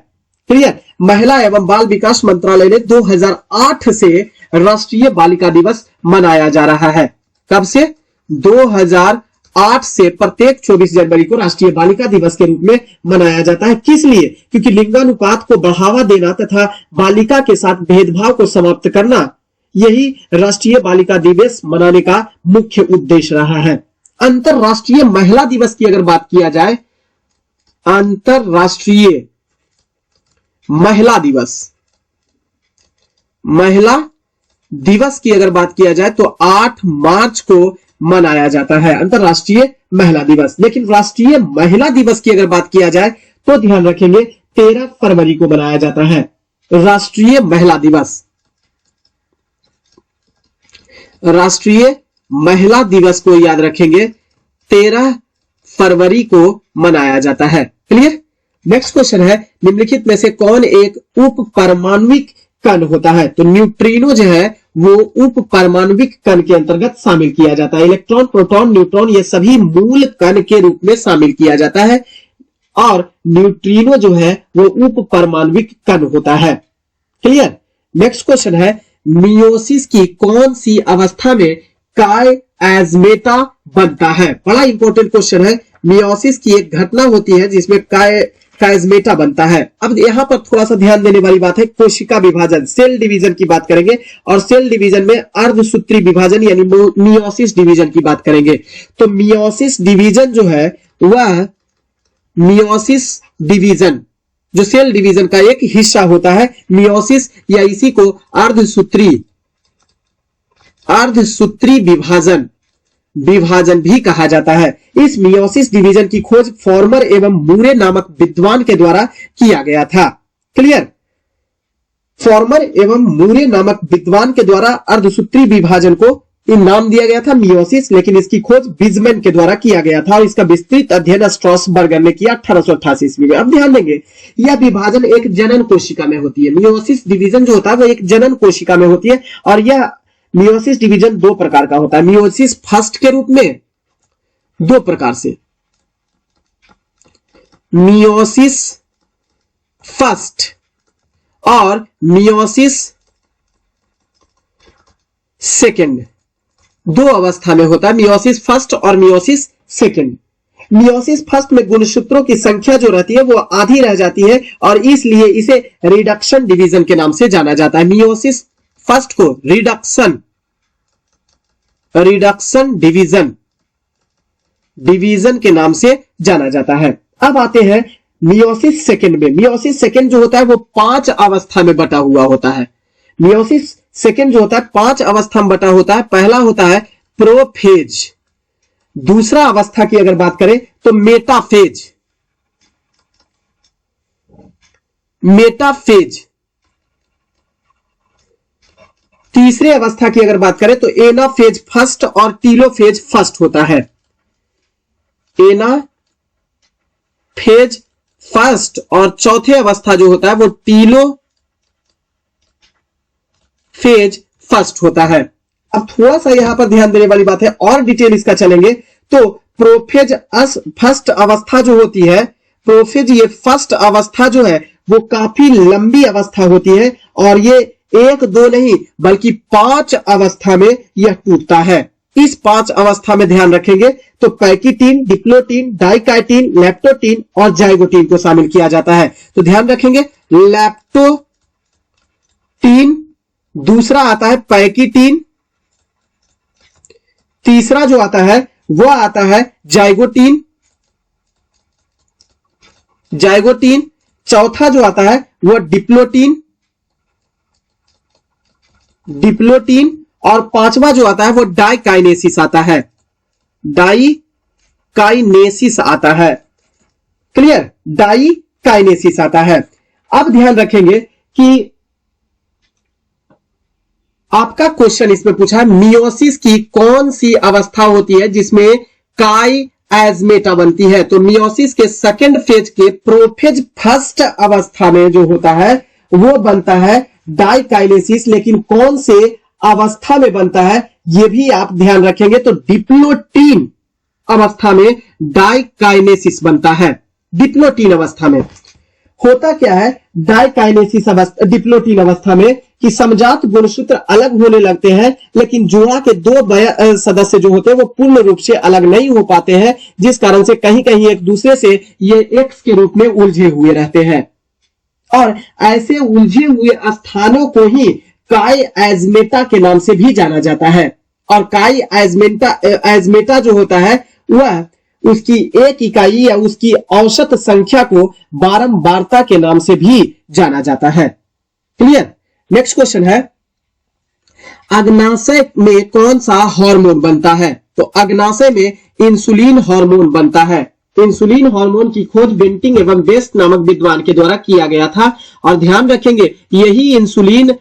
क्लियर। महिला एवं बाल विकास मंत्रालय ने 2008 से राष्ट्रीय बालिका दिवस मनाया जा रहा है। कब से 2008 से प्रत्येक 24 जनवरी को राष्ट्रीय बालिका दिवस के रूप में मनाया जाता है। किस लिए, क्योंकि लिंगानुपात को बढ़ावा देना तथा बालिका के साथ भेदभाव को समाप्त करना, यही राष्ट्रीय बालिका दिवस मनाने का मुख्य उद्देश्य रहा है। अंतरराष्ट्रीय महिला दिवस की अगर बात किया जाए, अंतरराष्ट्रीय महिला दिवस की अगर बात किया जाए तो 8 मार्च को मनाया जाता है अंतरराष्ट्रीय महिला दिवस। लेकिन राष्ट्रीय महिला दिवस की अगर बात किया जाए तो ध्यान रखेंगे 13 फरवरी को मनाया जाता है राष्ट्रीय महिला दिवस। राष्ट्रीय महिला दिवस को याद रखेंगे 13 फरवरी को मनाया जाता है। क्लियर। नेक्स्ट क्वेश्चन है, निम्नलिखित में से कौन एक उप परमाणविक कण होता है। तो न्यूट्रिनो जो है वो उप परमाणविक कण के अंतर्गत शामिल किया जाता है। इलेक्ट्रॉन, प्रोटॉन, न्यूट्रॉन ये सभी मूल कण के रूप में शामिल किया जाता है, और न्यूट्रिनो जो है वो उप परमाणविक कण होता है। क्लियर। नेक्स्ट क्वेश्चन है, मियोसिस की कौन सी अवस्था में कायएज्मेटा बनता है। बड़ा इंपॉर्टेंट क्वेश्चन है। मियोसिस की एक घटना होती है जिसमें कायज्मेटा बनता है। अब यहां पर थोड़ा सा ध्यान देने वाली बात है, कोशिका विभाजन, सेल डिवीजन की बात करेंगे, और सेल डिवीजन में अर्धसूत्री विभाजन यानी मियोसिस डिवीजन की बात करेंगे। तो मियोसिस डिवीजन जो है वह मियोसिस डिवीजन जो सेल डिवीजन का एक हिस्सा होता है, मियोसिस, या इसी को अर्धसूत्री विभाजन भी कहा जाता है। इस मियोसिस डिवीजन की खोज फॉर्मर एवं मूरे नामक विद्वान के द्वारा किया गया था। क्लियर। फॉर्मर एवं मूरे नामक विद्वान के द्वारा अर्धसूत्री विभाजन को नाम दिया गया था मियोसिस, लेकिन इसकी खोज बिजमैन के द्वारा किया गया था, और इसका विस्तृत अध्ययन स्ट्रॉसबर्गर ने किया 1888 ईस्वी में। अब ध्यान देंगे, यह विभाजन एक जनन कोशिका में होती है। मियोसिस डिवीजन जो होता है वो एक जनन कोशिका में होती है, और यह मियोसिस डिवीजन दो प्रकार का होता है। मियोसिस फर्स्ट के रूप में दो प्रकार से, मियोसिस फर्स्ट और मियोसिस सेकेंड, दो अवस्था में होता है, मियोसिस फर्स्ट और मियोसिस सेकेंड। मियोसिस फर्स्ट में गुणसूत्रों की संख्या जो रहती है वो आधी रह जाती है और इसलिए इसे रिडक्शन डिवीजन के नाम से जाना जाता है। मियोसिस फर्स्ट को रिडक्शन डिवीजन के नाम से जाना जाता है। अब आते हैं मियोसिस सेकेंड में। मियोसिस सेकेंड जो होता है वो 5 अवस्था में बटा हुआ होता है। मियोसिस सेकेंड जो होता है 5 अवस्था में बटा होता है। पहला होता है प्रोफेज, दूसरा अवस्था की अगर बात करें तो मेटाफेज, तीसरे अवस्था की अगर बात करें तो एनाफेज फर्स्ट और टीलोफेज फर्स्ट होता है। एनाफेज फर्स्ट और चौथे अवस्था जो होता है वो टीलोफेज फर्स्ट होता है। अब थोड़ा सा यहां पर ध्यान देने वाली बात है और डिटेल इसका चलेंगे तो प्रोफेज फर्स्ट अवस्था जो होती है, प्रोफेज ये फर्स्ट अवस्था जो है वो काफी लंबी अवस्था होती है और ये 1 2 नहीं बल्कि 5 अवस्था में यह टूटता है। इस 5 अवस्था में ध्यान रखेंगे तो पैकिटीन, डिप्लोटीन, डाइकाइटीन, लेप्टोटीन और जाइगोटीन को शामिल किया जाता है। तो ध्यान रखेंगे लेप्टोटीन, दूसरा आता है पैकिटीन, तीसरा जो आता है वो आता है जाइगोटीन, चौथा जो आता है वो डिप्लोटीन और पांचवा जो आता है वो डाइकाइनेसिस आता है। क्लियर, डाइकाइनेसिस आता है। अब ध्यान रखेंगे कि आपका क्वेश्चन इसमें पूछा है मियोसिस की कौन सी अवस्था होती है जिसमें काईएजमेटा बनती है। तो मियोसिस के सेकेंड फेज के प्रोफेज फर्स्ट अवस्था में जो होता है वो बनता है डाइकाइनेसिस, लेकिन कौन से अवस्था में बनता है ये भी आप ध्यान रखेंगे तो डिप्लोटीन अवस्था में डाइकाइनेसिस बनता है। डिप्लोटीन अवस्था में होता क्या है डाइकाइनेसिस अवस्था, डिप्लोटीन अवस्था में कि समजात गुणसूत्र अलग होने लगते हैं लेकिन जोड़ा के 2 सदस्य जो होते हैं वो पूर्ण रूप से अलग नहीं हो पाते हैं, जिस कारण से कहीं कहीं एक दूसरे से ये एक्स के रूप में उलझे हुए रहते हैं और ऐसे उलझे हुए स्थानों को ही काईएजमेटा के नाम से भी जाना जाता है। और काईएजमेटा जो होता है वह उसकी एक इकाई या उसकी औसत संख्या को बारंबारता के नाम से भी जाना जाता है। क्लियर। नेक्स्ट क्वेश्चन है अग्नाशय में कौन सा हार्मोन बनता है। तो अग्नाशय में इंसुलिन हार्मोन बनता है। इंसुलिन हार्मोन की खोज बेंटिंग एवं बेस्ट नामक विद्वान के द्वारा किया गया था और ध्यान रखेंगे यही इंसुलिन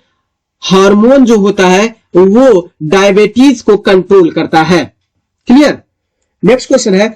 हार्मोन जो होता है वो डायबिटीज को कंट्रोल करता है। क्लियर। नेक्स्ट क्वेश्चन है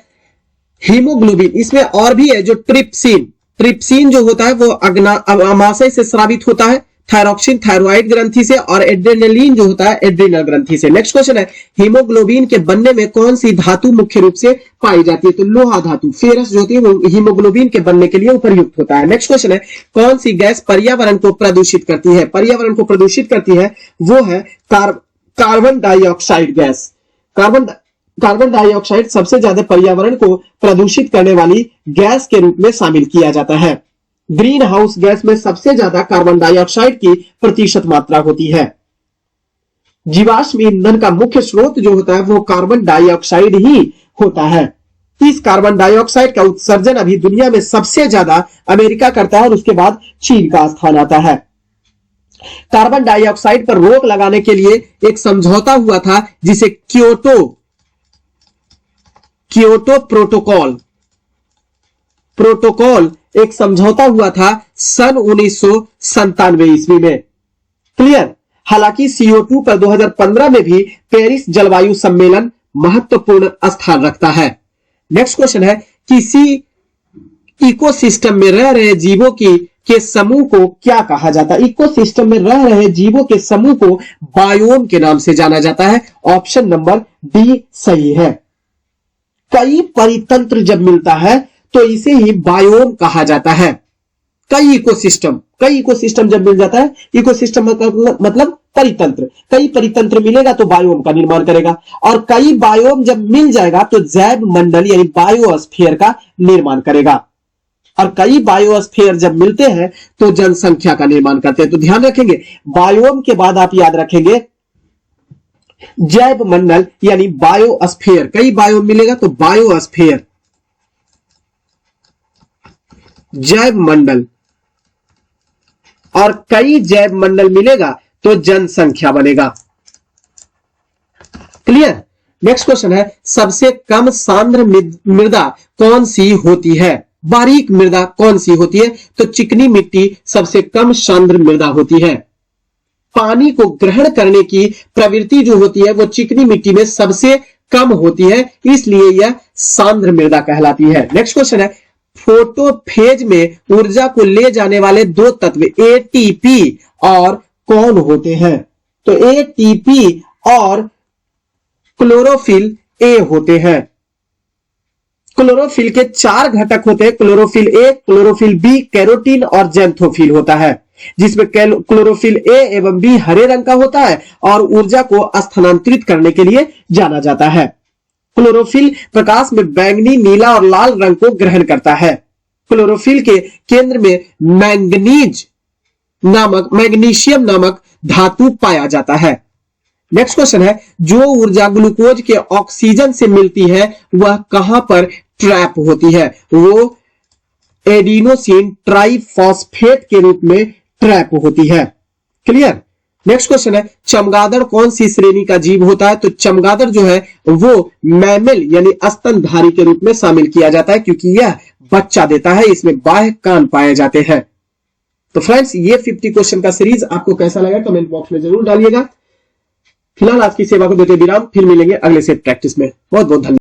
हीमोग्लोबिन, इसमें और भी है जो ट्रिप्सिन जो होता है वो अग्नाशय से स्रावित होता है, थायरॉक्सिन थायरॉइड ग्रंथि से और एड्रेनलिन जो होता है एड्रीनल ग्रंथि से। नेक्स्ट क्वेश्चन है हीमोग्लोबिन के बनने में कौन सी धातु मुख्य रूप से पाई जाती है। तो लोहा धातु फेरस जो होती है वो हीमोग्लोबिन के बनने के लिए उपयुक्त होता है। नेक्स्ट क्वेश्चन है कौन सी गैस पर्यावरण को प्रदूषित करती है। पर्यावरण को प्रदूषित करती है वो है carbon dioxide gas. Carbon dioxide सबसे ज्यादा पर्यावरण को प्रदूषित करने वाली गैस के रूप में शामिल किया जाता है। ग्रीन हाउस गैस में सबसे ज्यादा कार्बन डाइऑक्साइड की प्रतिशत मात्रा होती है। जीवाश्म ईंधन का मुख्य स्रोत जो होता है वो कार्बन डाइऑक्साइड ही होता है। इस कार्बन डाइऑक्साइड का उत्सर्जन अभी दुनिया में सबसे ज्यादा अमेरिका करता है और उसके बाद चीन का स्थान आता है। कार्बन डाइऑक्साइड पर रोक लगाने के लिए एक समझौता हुआ था जिसे क्योटो प्रोटोकॉल एक समझौता हुआ था सन 1997 ईस्वी में। क्लियर। हालांकि CO2 पर 2015 में भी पेरिस जलवायु सम्मेलन महत्वपूर्ण स्थान रखता है। नेक्स्ट क्वेश्चन है किसी इकोसिस्टम में रह रहे जीवों के समूह को क्या कहा जाता है। इकोसिस्टम में रह रहे जीवों के समूह को बायोम के नाम से जाना जाता है। ऑप्शन नंबर डी सही है। कई परितंत्र जब मिलता है तो इसे ही बायोम कहा जाता है। कई इकोसिस्टम जब मिल जाता है, इकोसिस्टम मतलब परितंत्र, कई परितंत्र मिलेगा तो बायोम का निर्माण करेगा, और कई बायोम जब मिल जाएगा तो जैव मंडल यानी बायोस्फीयर का निर्माण करेगा, और कई बायोस्फीयर जब मिलते हैं तो जनसंख्या का निर्माण करते हैं। तो ध्यान रखेंगे, बायोम के बाद आप याद रखेंगे जैव मंडल यानी बायोस्फीयर, कई बायोम मिलेगा तो बायोस्फीयर, जैव मंडल, और कई जैव मंडल मिलेगा तो जनसंख्या बनेगा। क्लियर। नेक्स्ट क्वेश्चन है, सबसे कम सांद्र मृदा कौन सी होती है? बारीक मृदा कौन सी होती है? तो चिकनी मिट्टी सबसे कम सांद्र मृदा होती है। पानी को ग्रहण करने की प्रवृत्ति जो होती है वो चिकनी मिट्टी में सबसे कम होती है, इसलिए यह सांद्र मृदा कहलाती है। नेक्स्ट क्वेश्चन है, फोटोफेज में ऊर्जा को ले जाने वाले दो तत्व एटीपी और कौन होते हैं? तो एटीपी और क्लोरोफिल ए होते हैं। क्लोरोफिल के 4 घटक होते हैं, chlorophyll A, chlorophyll B, carotene और जैंथोफिल होता है, जिसमें क्लोरोफिल ए एवं बी हरे रंग का होता है और ऊर्जा को स्थानांतरित करने के लिए जाना जाता है। क्लोरोफिल प्रकाश में बैंगनी, नीला और लाल रंग को ग्रहण करता है। क्लोरोफिल के केंद्र में मैग्नीशियम नामक धातु पाया जाता है। नेक्स्ट क्वेश्चन है, जो ऊर्जा ग्लूकोज के ऑक्सीजन से मिलती है वह कहां पर ट्रैप होती है? वो एडिनोसिन ट्राइफॉस्फेट के रूप में ट्रैप होती है। क्लियर। नेक्स्ट क्वेश्चन है, चमगादड़ कौन सी श्रेणी का जीव होता है? तो चमगादड़ जो है वो मैमल यानी स्तनधारी के रूप में शामिल किया जाता है, क्योंकि यह बच्चा देता है, इसमें बाह्य कान पाए जाते हैं। तो फ्रेंड्स, ये 50 क्वेश्चन का सीरीज आपको कैसा लगा कमेंट बॉक्स में जरूर डालिएगा। फिलहाल आज की सेवा को देते विराम, फिर मिलेंगे अगले सेट प्रैक्टिस में। बहुत बहुत धन्यवाद।